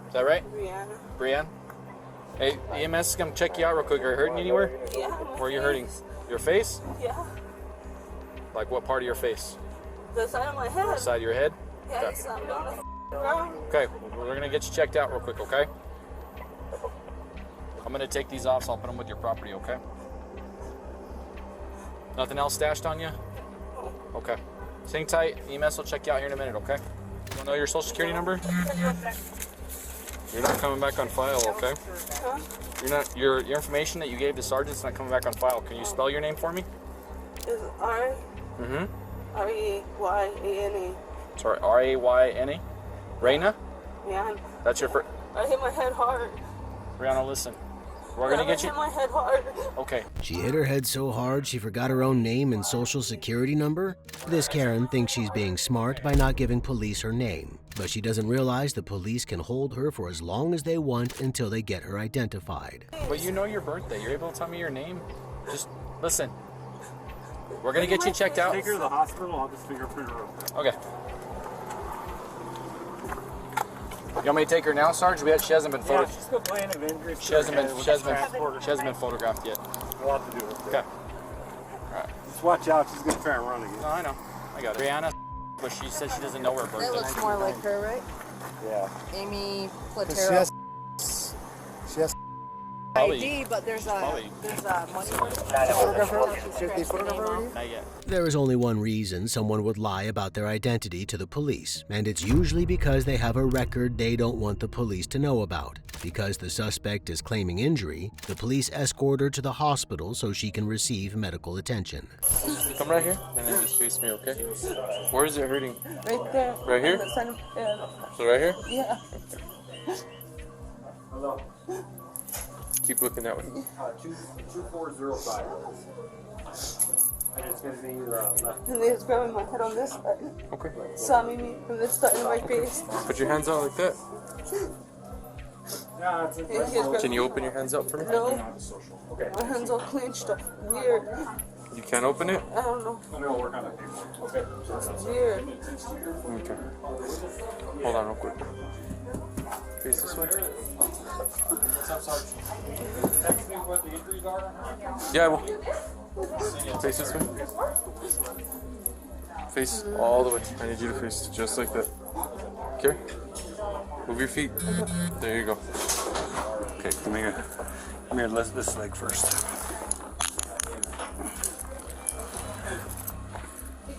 C: Is that right? Brianna. Hey, EMS is gonna check you out real quick. Are you hurting anywhere?
I: Yeah.
C: Where are you hurting? Your face?
I: Yeah.
C: Like what part of your face?
I: The side of my head.
C: Side of your head?
I: Yeah, it's not wrong.
C: Okay, we're gonna get you checked out real quick, okay? I'm gonna take these off, so I'll put them with your property, okay? Nothing else stashed on you? Okay. Sing tight. EMS will check you out here in a minute, okay? You wanna know your social security number? You're not coming back on file, okay?
I: Huh?
C: Your information that you gave the sergeant's not coming back on file. Can you spell your name for me?
I: Is R?
C: Mm-hmm.
I: R-E-Y-A-N-E.
C: Sorry, R-A-Y-N-E? Raina?
I: Yeah.
C: That's your first...
I: I hit my head hard.
C: Brianna, listen. We're gonna get you...
I: I hit my head hard.
C: Okay.
D: She hit her head so hard she forgot her own name and social security number? This Karen thinks she's being smart by not giving police her name, but she doesn't realize the police can hold her for as long as they want until they get her identified.
C: But you know your birthday. You're able to tell me your name? Just listen. We're gonna get you checked out.
A: Take her to the hospital. I'll just fingerprint her.
C: Okay. You want me to take her now, Sarge? She hasn't been photographed.
A: She's complaining of injuries.
C: She hasn't been photographed yet.
A: A lot to do with it.
C: Okay. All right.
A: Just watch out. She's gonna try and run again.
C: No, I know. I got it. Brianna, but she said she doesn't know her birthday.
N: That looks more like her, right?
A: Yeah.
N: Amy
G: She
N: Platero.
G: has
B: ID, but there's a money.
L: Not yet.
D: There is only one reason someone would lie about their identity to the police, and it's usually because they have a record they don't want the police to know about. Because the suspect is claiming injury, the police escort her to the hospital so she can receive medical attention.
M: Come right here and then just face me, okay? Where is it hurting?
K: Right there.
M: Right here?
K: On the center, yeah.
M: So right here?
K: Yeah.
M: Keep looking that way.
G: 2405. And it's going to be left.
K: And they're just grabbing my head on this side.
M: Okay.
K: Slamming me from this side in my face.
M: Put your hands out like that.
G: Yeah, it's
M: Can you open your hands out for me?
K: No. My hands all clenched up. Weird.
M: You can't open it?
K: I don't know.
G: I'm going to work on it. Okay.
K: It's weird.
M: Okay. Hold on real quick. Face this way.
G: What's up, Sarge? Text me what the injuries are?
M: Yeah, I will. Face this way. Face all the way. I need you to face just like that. Okay? Move your feet. There you go.
C: Okay, come here. Come here, let's this leg first.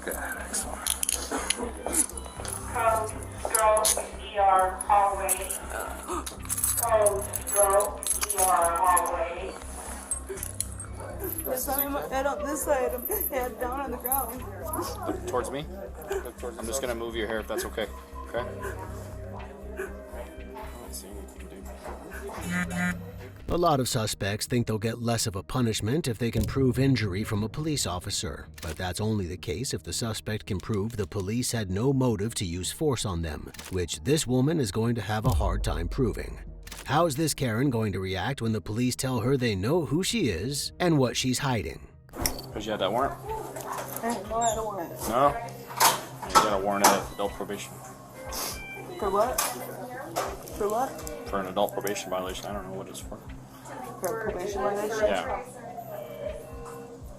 C: Good, excellent.
H: Code stroke ER hallway. Code stroke ER hallway.
K: Just having my head on this side, head down on the ground.
O: Look towards me. I'm just gonna move your hair if that's okay. Okay?
D: A lot of suspects think they'll get less of a punishment if they can prove injury from a police officer, but that's only the case if the suspect can prove the police had no motive to use force on them, which this woman is going to have a hard time proving. How's this Karen going to react when the police tell her they know who she is and what she's hiding?
O: Because you had that warrant?
K: No, I don't want it.
O: No? You got a warrant of adult probation.
K: For what? For what?
O: For an adult probation violation. I don't know what it's for.
K: For probation violation?
O: Yeah.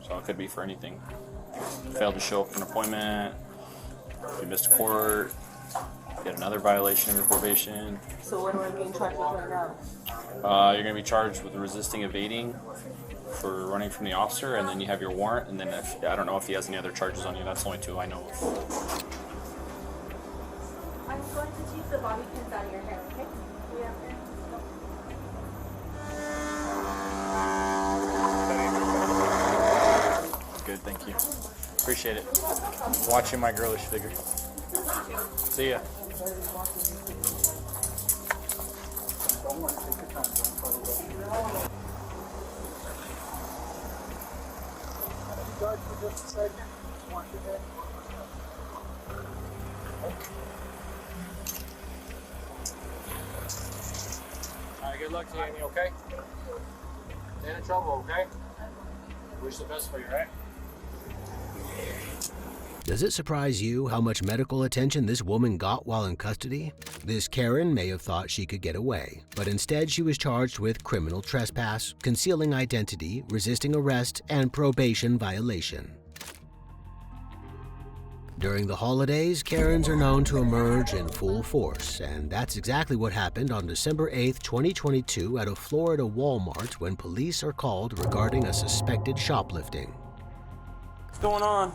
O: So it could be for anything. Failed to show up for an appointment, you missed court, you had another violation of your probation.
K: So what am I being charged with right now?
O: You're going to be charged with resisting evading for running from the officer, and then you have your warrant, and then I don't know if he has any other charges on you. That's the only two I know of.
I: I'm going to take the bobby pins out of your hair, okay? Yeah.
O: Good, thank you. Appreciate it. Watching my girlish figure. See ya.
A: Alright, good luck to you, Amy, okay? Stay in trouble, okay? Wish the best for you, right?
D: Does it surprise you how much medical attention this woman got while in custody? This Karen may have thought she could get away, but instead she was charged with criminal trespass, concealing identity, resisting arrest, and probation violation. During the holidays, Karens are known to emerge in full force, and that's exactly what happened on December 8, 2022 at a Florida Walmart when police are called regarding a suspected shoplifting.
M: What's going on?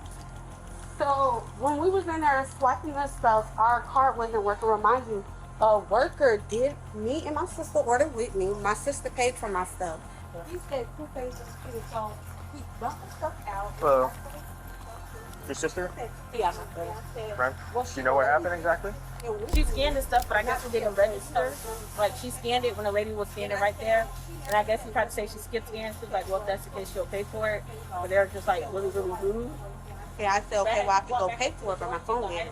P: So when we was in there swiping this stuff, our card wasn't working. Remind you, a worker did. Me and my sister ordered with me. My sister paid for my stuff. He said 2 pages too, so he brought the stuff out.
A: Hello. Your sister?
P: Yeah, my friend.
A: Right. Do you know what happened exactly?
Q: She scanned the stuff, but I guess it didn't register. Like, she scanned it when the lady was standing right there. And I guess he tried to say she skipped scan. She was like, well, if that's the case, she'll pay for it. But they're just like really, really rude.
P: Yeah, I said, okay, well, I can go pay for it, but my phone didn't.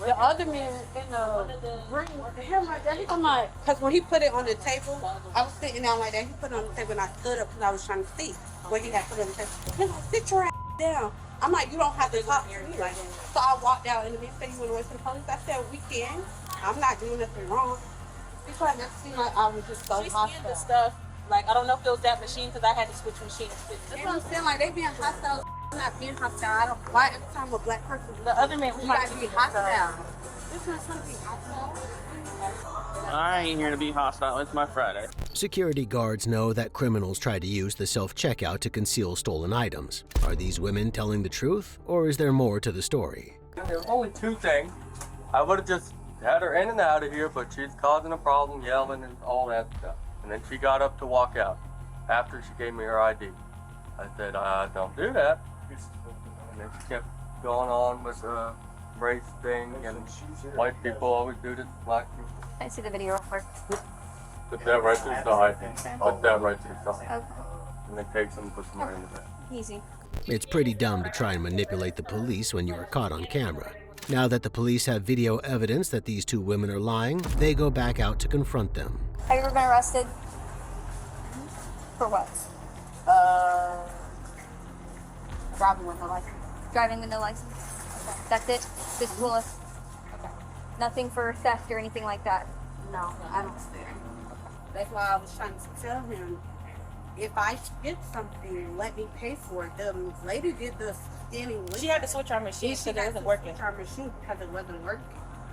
P: The other man in the room, him right there, I'm like, because when he put it on the table, I was sitting down like that. He put it on the table and I stood up because I was trying to see what he had put on the table. He's like, sit your ass down. I'm like, you don't have to talk to me like that. So I walked out and the man said, you went away from the police. I said, we can. I'm not doing nothing wrong. He tried to seem like I was just so
Q: She
P: hostile.
Q: scanned the stuff. Like, I don't know if it was that machine because I had to switch machines.
P: That's what I'm saying. Like, they being hostile. I'm not being hostile. I don't. Why every time a black person,
Q: the other man was
P: you gotta be hostile. It's not something hostile.
R: I ain't here to be hostile. It's my Friday.
D: Security guards know that criminals try to use the self-checkout to conceal stolen items. Are these women telling the truth, or is there more to the story?
S: There's only two things. I would have just had her in and out of here, but she's causing a problem, yelling and all that stuff. And then she got up to walk out after she gave me her ID. I said, don't do that. And then she kept going on with the race thing, and white people always do this to black people.
E: Can I see the video real quick?
S: Put that right to the side. Put that right to the side.
E: Okay.
S: And then take some and put some right in the back.
E: Easy.
D: It's pretty dumb to try and manipulate the police when you are caught on camera. Now that the police have video evidence that these two women are lying, they go back out to confront them.
E: Have you ever been arrested? For what?
P: Driving with no license.
E: Driving with no license? Okay. That's it? Physical? Okay. Nothing for theft or anything like that?
P: No, I don't steal. That's why I was trying to tell him, if I get something, let me pay for it. The lady did the scanning.
Q: She had to switch our machine because it wasn't working.
P: Our machine because it wasn't working.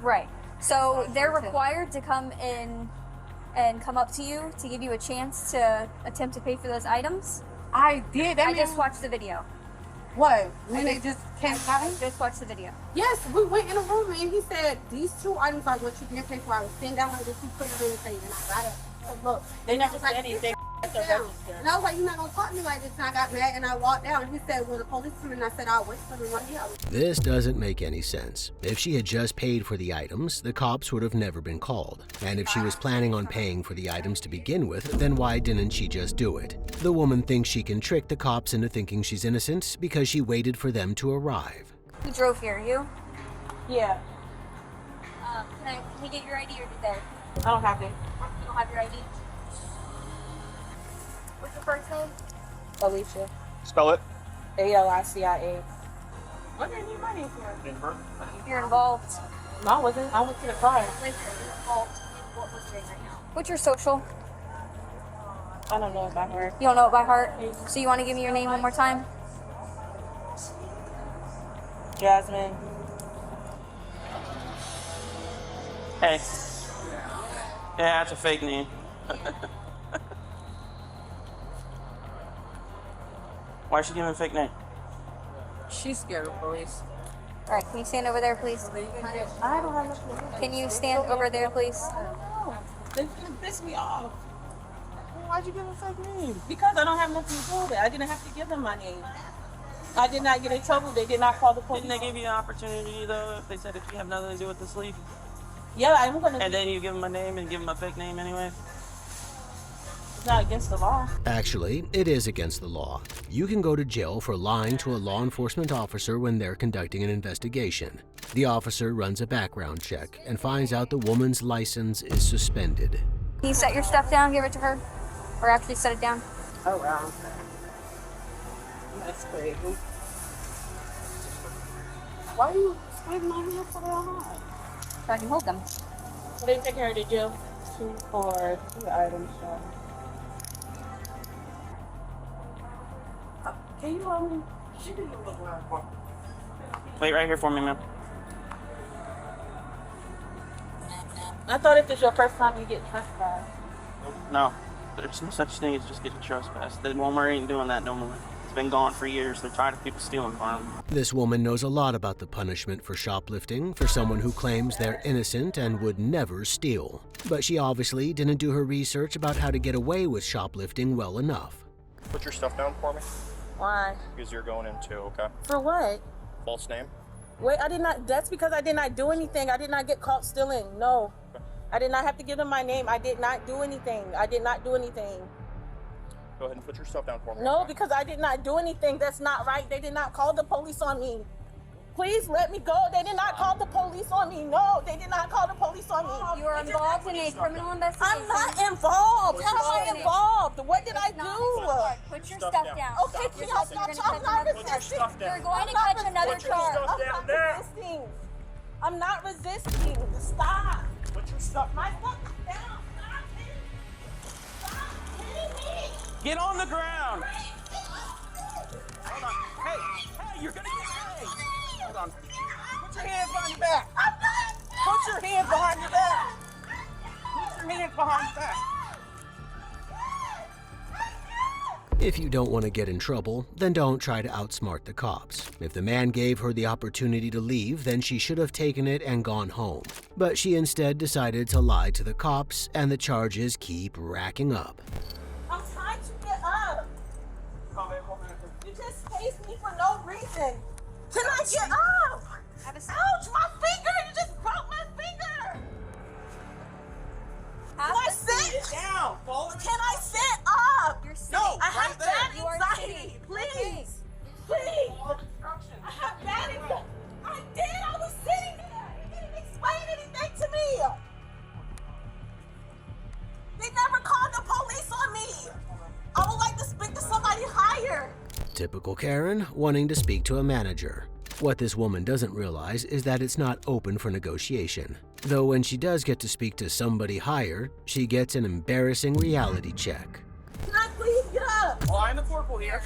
E: Right. So they're required to come in and come up to you to give you a chance to attempt to pay for those items?
P: I did.
E: I just watched the video.
P: What? When they just came out?
E: Just watched the video.
P: Yes, we went in a room and he said, these two items are what you can pay for. I was sitting down like this, he put it in the thing, and I got it. So look,
Q: They never
P: like,
Q: said anything.
P: and I was like, you're not going to talk to me like this. And I got mad and I walked out and he said, well, the police come in. And I said, I'll wait for them right here.
D: This doesn't make any sense. If she had just paid for the items, the cops would have never been called. And if she was planning on paying for the items to begin with, then why didn't she just do it? The woman thinks she can trick the cops into thinking she's innocent because she waited for them to arrive.
E: Who drove here? You?
Q: Yeah.
E: Can we get your ID or did they?
Q: I don't have it.
E: You don't have your ID? What's your first name?
Q: Alicia.
O: Spell it.
Q: ALICIA. What do you need money for?
E: You're involved.
Q: No, I wasn't. I went to the car.
E: You're involved. What we're doing right now. What's your social?
Q: I don't know it by heart.
E: You don't know it by heart? So you want to give me your name one more time?
Q: Jasmine. Hey. Yeah, that's a fake name. Why is she giving a fake name?
K: She's scared of police.
E: All right, can you stand over there, please?
K: I don't have much.
E: Can you stand over there, please?
Q: They piss me off. Why'd you give a fake name? Because I don't have nothing to do with it. I didn't have to give them my name. I did not get in trouble. They did not call the police. Didn't they give you an opportunity, though? If they said if you have nothing to do with this, leave? Yeah, I'm going to. And then you give them a name and give them a fake name anyway? It's not against the law.
D: Actually, it is against the law. You can go to jail for lying to a law enforcement officer when they're conducting an investigation. The officer runs a background check and finds out the woman's license is suspended.
E: Can you set your stuff down, give it to her? Or actually set it down?
K: Oh, wow. That's crazy.
P: Why are you squeezing my hand so hard?
E: So I can hold them.
Q: So they take her to jail. 2 for 2 items. So.
P: Can you hold me?
Q: Wait right here for me, ma'am. I thought if it's your first time you get trespassed. No, there's no such thing as just getting trespassed. The Walmart ain't doing that no more. It's been gone for years. They're tired of people stealing from them.
D: This woman knows a lot about the punishment for shoplifting for someone who claims they're innocent and would never steal. But she obviously didn't do her research about how to get away with shoplifting well enough.
O: Put your stuff down for me.
Q: Why?
O: Because you're going into, okay?
Q: For what?
O: False name.
Q: Wait, I did not. That's because I did not do anything. I did not get caught stealing. No.
O: Okay.
Q: I did not have to give them my name. I did not do anything. I did not do anything.
O: Go ahead and put your stuff down for me.
Q: No, because I did not do anything. That's not right. They did not call the police on me. Please let me go. They did not call the police on me. No, they did not call the police on me.
E: You are involved in a criminal investigation.
Q: I'm not involved. How am I involved? What did I do?
E: Put your stuff down.
Q: Okay, please, I'm not resisting.
E: You're going to catch another charge.
Q: I'm not resisting. I'm not resisting. Stop.
O: Put your stuff
Q: My stuff down. Stop hitting me. Stop hitting me. Get on the ground. Hold on. Hey, you're gonna get paid. Hold on. Put your hands on your back. I'm not.
R: behind that.
D: If you don't want to get in trouble, then don't try to outsmart the cops. If the man gave her the opportunity to leave, then she should have taken it and gone home. But she instead decided to lie to the cops, and the charges keep racking up.
I: I'm trying to get up. You just faced me for no reason. Can I get up? Ouch, my finger! You just broke my finger! Can I sit?
R: Down.
I: Can I sit up?
Q: You're sitting.
R: No,
I: I have
R: right there.
I: bad
Q: You are
I: anxiety.
Q: sitting.
I: Please. Please. I have bad anxiety. I did. I was sitting there. He didn't explain anything to me. They never called the police on me. I would like to speak to somebody higher.
D: Typical Karen, wanting to speak to a manager. What this woman doesn't realize is that it's not open for negotiation. Though when she does get to speak to somebody higher, she gets an embarrassing reality check.
I: Can I please get up?
R: Well, I'm the corporal here.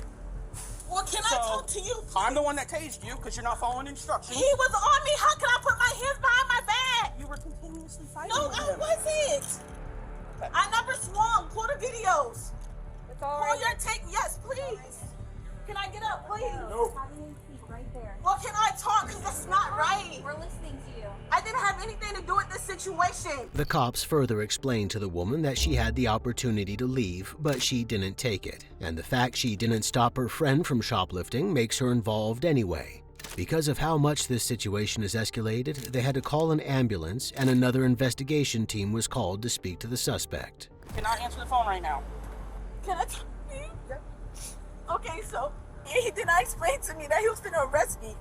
I: Well, can I talk to you?
R: I'm the one that tased you because you're not following instructions.
I: He was on me. How can I put my hands behind my back?
R: You were continuously fighting.
I: No, I wasn't. I never swung. Pull the videos. Pull your tape. Yes, please. Can I get up, please?
R: No.
E: Right there.
I: Well, can I talk? Because that's not right.
E: We're listening to you.
I: I didn't have anything to do with this situation.
D: The cops further explained to the woman that she had the opportunity to leave, but she didn't take it. And the fact she didn't stop her friend from shoplifting makes her involved anyway. Because of how much this situation has escalated, they had to call an ambulance, and another investigation team was called to speak to the suspect.
R: Can I answer the phone right now?
I: Can I talk to you? Okay, so he did not explain to me that he was going to arrest me.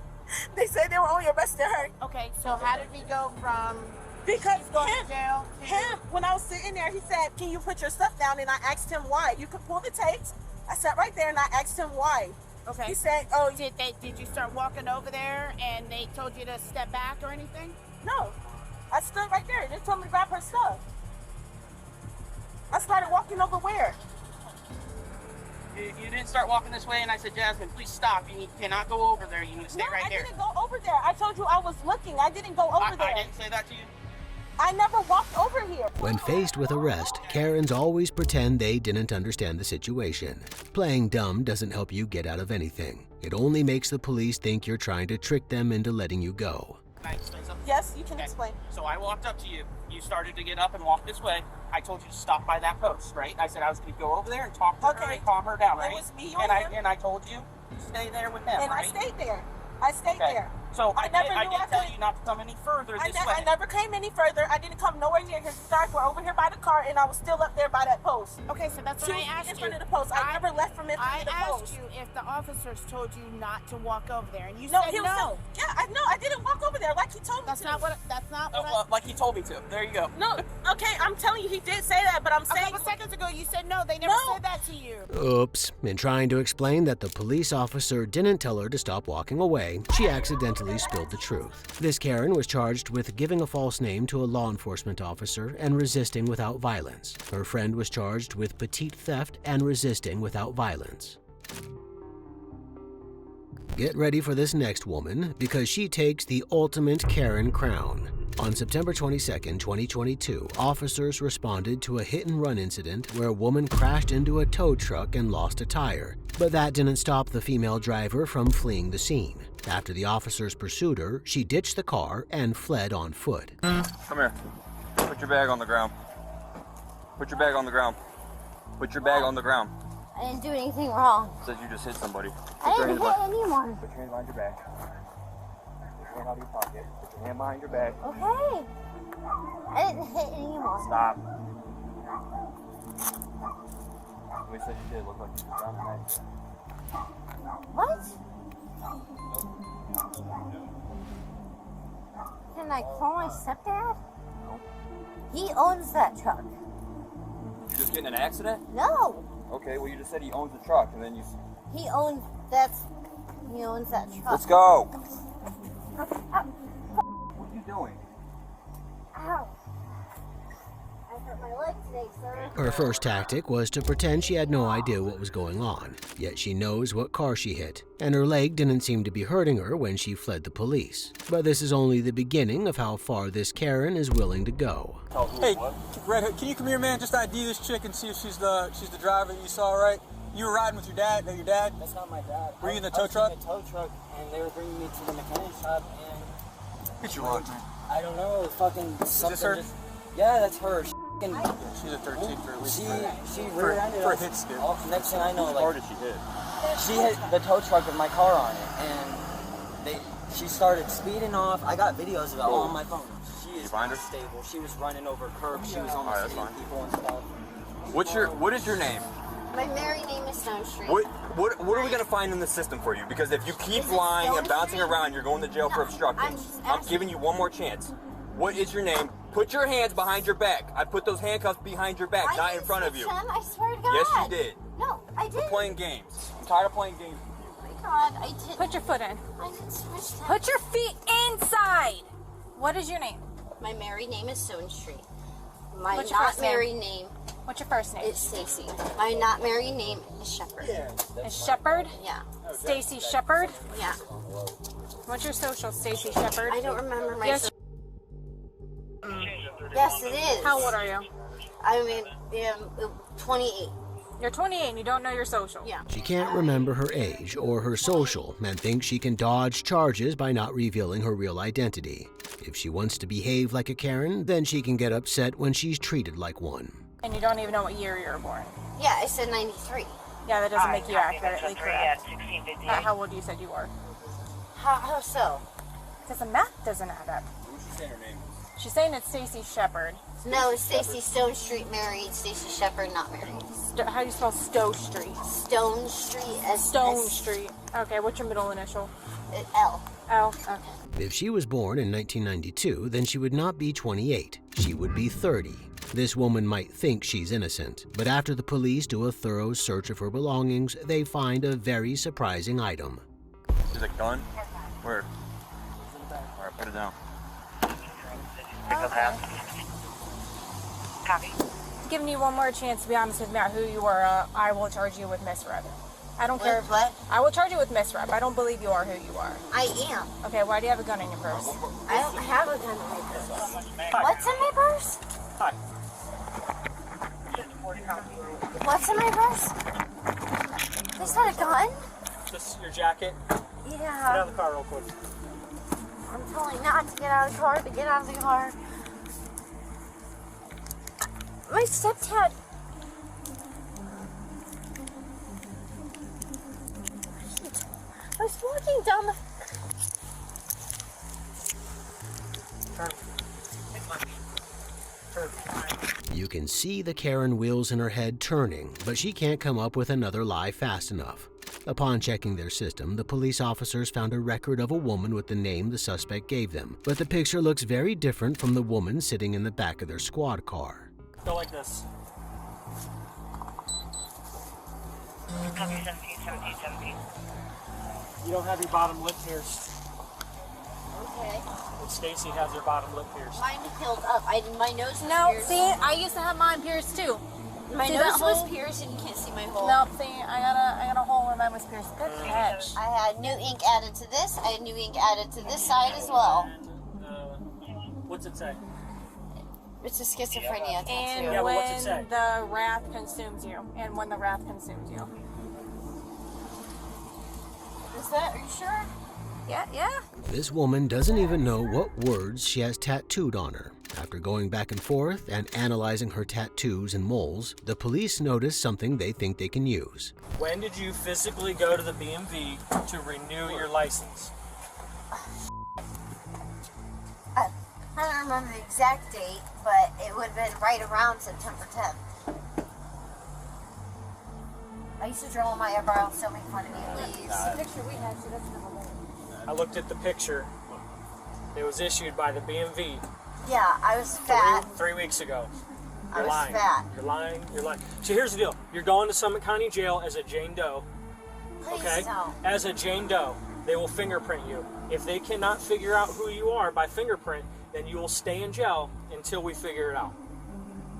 I: They said they were only arresting her.
Q: Okay, so how did we go from
I: Because
Q: going to jail to...
I: him, when I was sitting there, he said, can you put your stuff down? And I asked him why. You could pull the tapes. I sat right there and I asked him why.
Q: Okay.
I: He said, oh,
Q: Did you start walking over there and they told you to step back or anything?
I: no. I stood right there. They told me to grab her stuff. I started walking over where?
R: You didn't start walking this way, and I said, Jasmine, please stop. You cannot go over there. You need to stay right
I: I
R: there.
I: didn't go over there. I told you I was looking. I didn't go over there.
R: I didn't say that to you.
I: I never walked over here.
D: When faced with arrest, Karens always pretend they didn't understand the situation. Playing dumb doesn't help you get out of anything. It only makes the police think you're trying to trick them into letting you go.
R: Can I explain something?
I: Yes, you can
R: Okay.
I: explain.
R: So I walked up to you. You started to get up and walk this way. I told you to stop by that post, right? I said I was going to go over there and talk to her and calm her down, right?
I: It was me
R: and
I: him.
R: I told you to stay there with them,
I: And
R: right?
I: I stayed there. I stayed there.
R: So I
I: never
R: did
I: knew I
R: tell
I: could-
R: you not to come any further this way.
I: I never came any further. I didn't come nowhere near his stars. We're over here by the car, and I was still up there by that post.
Q: Okay, so that's
I: Two
Q: what I
I: feet
Q: asked
I: in
Q: you.
I: front of the post. I never left from in front of the
Q: I
I: post.
Q: asked you if the officers told you not to walk over there, and you
I: No,
Q: said
I: he was
Q: no.
I: yeah, I know. I didn't walk over there like he told me
Q: That's
I: to.
Q: not what. That's not what.
R: Well, like he told me to. There you go.
I: No, okay, I'm telling you, he did say that, but I'm
Q: A
I: saying.
Q: couple seconds ago, you said no. They never said that to you.
D: Oops. In trying to explain that the police officer didn't tell her to stop walking away, she accidentally spilled the truth. This Karen was charged with giving a false name to a law enforcement officer and resisting without violence. Her friend was charged with petite theft and resisting without violence. Get ready for this next woman, because she takes the ultimate Karen crown. On September 22, 2022, officers responded to a hit-and-run incident where a woman crashed into a tow truck and lost a tire. But that didn't stop the female driver from fleeing the scene. After the officers pursued her, she ditched the car and fled on foot.
G: Come here. Put your bag on the ground. Put your bag on the ground. Put your bag on the ground.
T: I didn't do anything wrong.
G: Says you just hit somebody.
T: I didn't hit anyone.
G: Put your hand behind your back. Put your hand out of your pocket. Put your hand behind your back.
T: Okay. I didn't hit anyone.
G: Stop. We said you did. Look like you was down tonight.
T: What? Can I call my stepdad?
G: No.
T: He owns that truck.
G: You just getting in an accident?
T: No.
G: Okay, well you just said he owns the truck and then you...
T: He owns that truck.
G: Let's go!
T: Ow.
G: What are you doing?
T: Ow. I hurt my leg today, sir.
D: Her first tactic was to pretend she had no idea what was going on, yet she knows what car she hit, and her leg didn't seem to be hurting her when she fled the police. But this is only the beginning of how far this Karen is willing to go.
A: Hey, Red Hood, can you come here, man? Just ID this chick and see if she's the driver that you saw, right? You were riding with your dad? That your dad?
F: That's not my dad.
A: Were you in the tow truck?
F: I was in the tow truck, and they were bringing me to the mechanic shop, and...
A: Get your watch, man.
F: I don't know, fucking something.
A: Is this her?
F: Just, yeah, that's her. She's
A: a 13 for a week.
F: She
A: rear-ended for a hit skip.
F: Next thing I know,
O: Whose car did she hit?
F: She hit the tow truck with my car on it, and she started speeding off. I got videos of it all on my phone. She is not stable. She was running over curbs. She was almost hitting people and stuff.
G: What is your name?
T: My married name is Stone Street.
G: What are we gonna find in the system for you? Because if you keep lying and bouncing around, you're going to jail for obstructing. I'm giving you one more chance. What is your name? Put your hands behind your back. I put those handcuffs behind your back, not in front of you.
T: I swear to God.
G: Yes, you did.
T: No, I didn't.
G: We're playing games. I'm tired of playing games.
T: Oh my God, I didn't.
E: Put your foot in.
T: I didn't switch that.
E: Put your feet inside. What is your name?
T: My married name is Stone Street. My
E: What's your
T: not
E: first name?
T: married name.
E: What's your first name?
T: It's Stacy. My not married name is Shepherd.
E: Is Shepherd?
T: Yeah.
E: Stacy Shepherd?
T: Yeah.
E: What's your social, Stacy Shepherd?
T: I don't remember my
E: Yes.
T: Yes, it is.
E: How old are you?
T: I mean, 28.
E: You're 28 and you don't know your social?
T: Yeah.
D: She can't remember her age or her social and thinks she can dodge charges by not revealing her real identity. If she wants to behave like a Karen, then she can get upset when she's treated like one.
E: And you don't even know what year you were born?
T: Yeah, I said 93.
E: Yeah, that doesn't make you accurately correct. How old you said you were?
T: How so?
E: Because the math doesn't add up.
G: Who's she saying her name?
E: She's saying it's Stacy Shepherd.
T: No, it's Stacy Stone Street married, Stacy Shepherd not married.
E: How do you spell Stowe Street?
T: Stone Street.
E: Stone Street. Okay, what's your middle initial?
T: L.
E: L, okay.
D: If she was born in 1992, then she would not be 28. She would be 30. This woman might think she's innocent, but after the police do a thorough search of her belongings, they find a very surprising item.
G: Is it a gun? Where? Alright, put it down.
E: Copy. Giving you one more chance to be honest with me about who you are, I will charge you with misrep. I don't care.
T: What?
E: I will charge you with misrep. I don't believe you are who you are.
T: I am.
E: Okay, why do you have a gun in your purse?
T: I don't have a gun in my purse. What's in my purse?
A: Hi.
T: What's in my purse? There's not a gun?
A: Just your jacket.
T: Yeah.
A: Get out of the car real quick.
T: I'm telling you not to get out of the car, to get out of the car. My stepdad. I was walking down the...
D: You can see the Karen wheels in her head turning, but she can't come up with another lie fast enough. Upon checking their system, the police officers found a record of a woman with the name the suspect gave them, but the picture looks very different from the woman sitting in the back of their squad car.
A: Go like this. You don't have your bottom lip pierced.
T: Okay.
A: And Stacy has her bottom lip pierced.
T: Mine healed up. My nose was
E: No,
T: pierced.
E: see, I used to have mine pierced too.
T: My
E: See
T: nose
E: that
T: was
E: hole?
T: pierced and you can't see my hole.
E: No, see, I got a hole where mine was pierced. Good catch.
T: I had new ink added to this. I had new ink added to this side as well.
A: What's it say?
T: It's a schizophrenia tattoo.
E: And
A: Yeah, but
E: when
A: what's it say?
E: the wrath consumes you. And when the wrath consumes you.
T: Is that, are you sure?
E: Yeah.
D: This woman doesn't even know what words she has tattooed on her. After going back and forth and analyzing her tattoos and moles, the police notice something they think they can use.
A: When did you physically go to the BMV to renew your license?
T: I don't remember the exact date, but it would have been right around September 10th. I used to draw my eyebrows, so make fun of me, please.
E: The picture we had, so that's never been.
A: I looked at the picture. It was issued by the BMV
T: Yeah, I was fat.
A: 3 weeks ago.
T: I
A: You're
T: was
A: lying.
T: fat.
A: You're lying. You're lying. So here's the deal. You're going to Summit County Jail as a Jane Doe.
T: Please
A: Okay?
T: don't.
A: As a Jane Doe. They will fingerprint you. If they cannot figure out who you are by fingerprint, then you will stay in jail until we figure it out.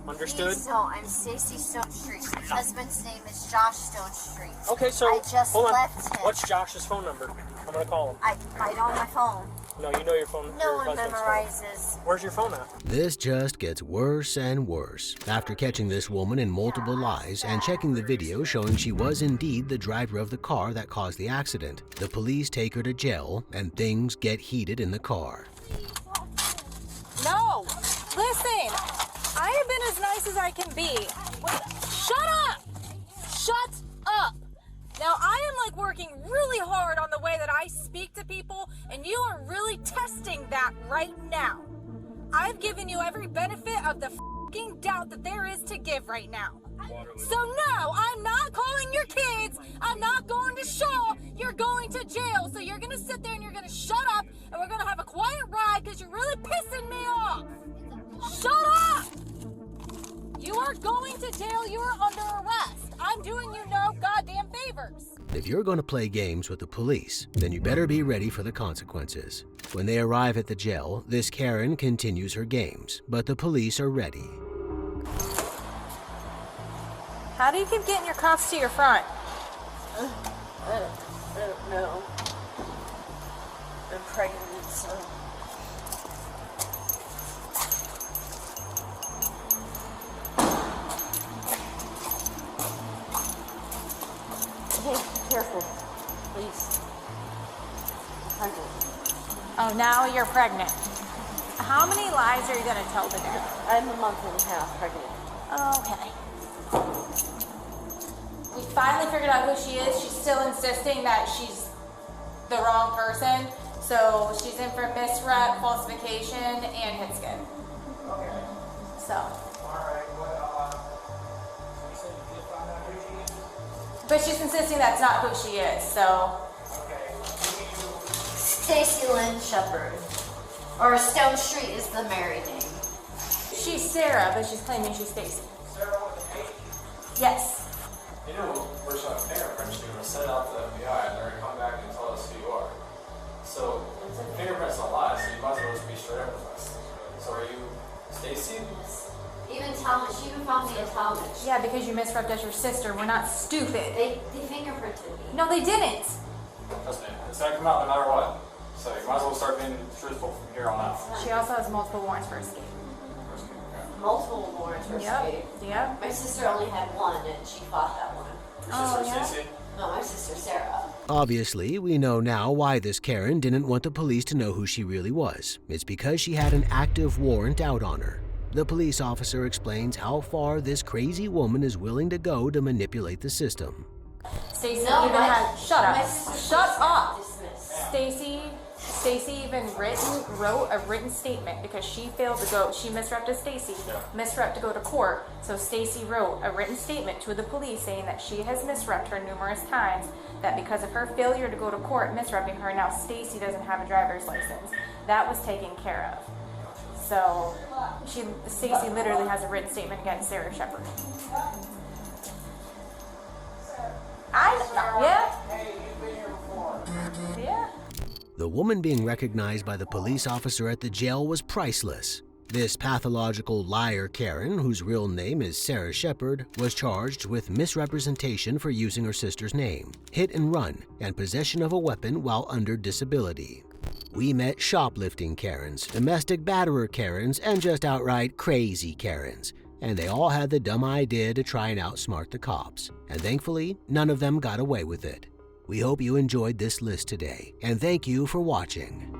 R: Understood?
T: So I'm Stacy Stone Street. My husband's name is Josh Stone Street.
R: Okay, so
T: I just
R: hold on.
T: left him.
R: What's Josh's phone number? I'm gonna call him.
T: I on my phone.
R: No, you know your phone.
T: No
R: your
T: one
R: husband's
T: memorizes.
R: phone. Where's your phone at?
D: This just gets worse and worse. After catching this woman in multiple lies and checking the video showing she was indeed the driver of the car that caused the accident, the police take her to jail and things get heated in the car.
U: No! Listen! I have been as nice as I can be. Shut up! Shut up! Now, I am like working really hard on the way that I speak to people, and you are really testing that right now. I've given you every benefit of the fucking doubt that there is to give right now. So no, I'm not calling your kids. I'm not going to Shaw. You're going to jail. So you're going to sit there and you're going to shut up, and we're going to have a quiet ride because you're really pissing me off. Shut up! You are going to jail. You are under arrest. I'm doing you no goddamn favors.
D: If you're going to play games with the police, then you better be ready for the consequences. When they arrive at the jail, this Karen continues her games, but the police are ready.
U: How do you keep getting your cuffs to your front?
B: I don't know. I'm pregnant, so. Hey, careful, please.
U: Oh, now you're pregnant. How many lies are you going to tell today?
B: I'm a month and a half pregnant.
U: Okay. We finally figured out who she is. She's still insisting that she's the wrong person. So she's in for misrep, falsification, and hit skin.
A: Okay.
U: So.
A: Alright,
U: But she's insisting that's not who she is, so.
T: Stacy Lynn Shepherd. Or Stone Street is the married name.
U: She's Sarah, but she's claiming she's Stacy.
A: Sarah with an H?
U: Yes.
V: You know, we're showing fingerprints. You're going to send it out to the FBI and they're going to come back and tell us who you are. So, fingerprints don't lie, so you might as well just be straight up with us. So, are you Stacy?
T: Even Talmadge, she even found me in Talmadge.
U: Yeah, because you misrepped as your sister. We're not stupid.
T: They fingerprinted me.
U: No, they didn't.
V: Trust me, it's going to come out no matter what. So, you might as well start being truthful from here on out.
U: She also has multiple warrants for escape.
T: Multiple warrants for escape.
U: Yep.
T: My sister only had one, and she fought that one.
V: Your sister, Stacy?
T: No, my sister Sarah.
D: Obviously, we know now why this Karen didn't want the police to know who she really was. It's because she had an active warrant out on her. The police officer explains how far this crazy woman is willing to go to manipulate the system.
U: Stacy
T: No,
U: even had. Shut up. Shut up.
T: Dismissed.
U: Stacy even wrote a written statement because she failed to go. She misrepped as Stacy, misrepped to go to court. So Stacy wrote a written statement to the police saying that she has misrepped her numerous times. That because of her failure to go to court, misrepping her, now Stacy doesn't have a driver's license. That was taken care of. So Stacy literally has a written statement against Sarah Shepherd. Yeah.
D: The woman being recognized by the police officer at the jail was priceless. This pathological liar Karen, whose real name is Sarah Shepherd, was charged with misrepresentation for using her sister's name, hit and run, and possession of a weapon while under disability. We met shoplifting Karens, domestic batterer Karens, and just outright crazy Karens. And they all had the dumb idea to try and outsmart the cops. And thankfully, none of them got away with it. We hope you enjoyed this list today, and thank you for watching.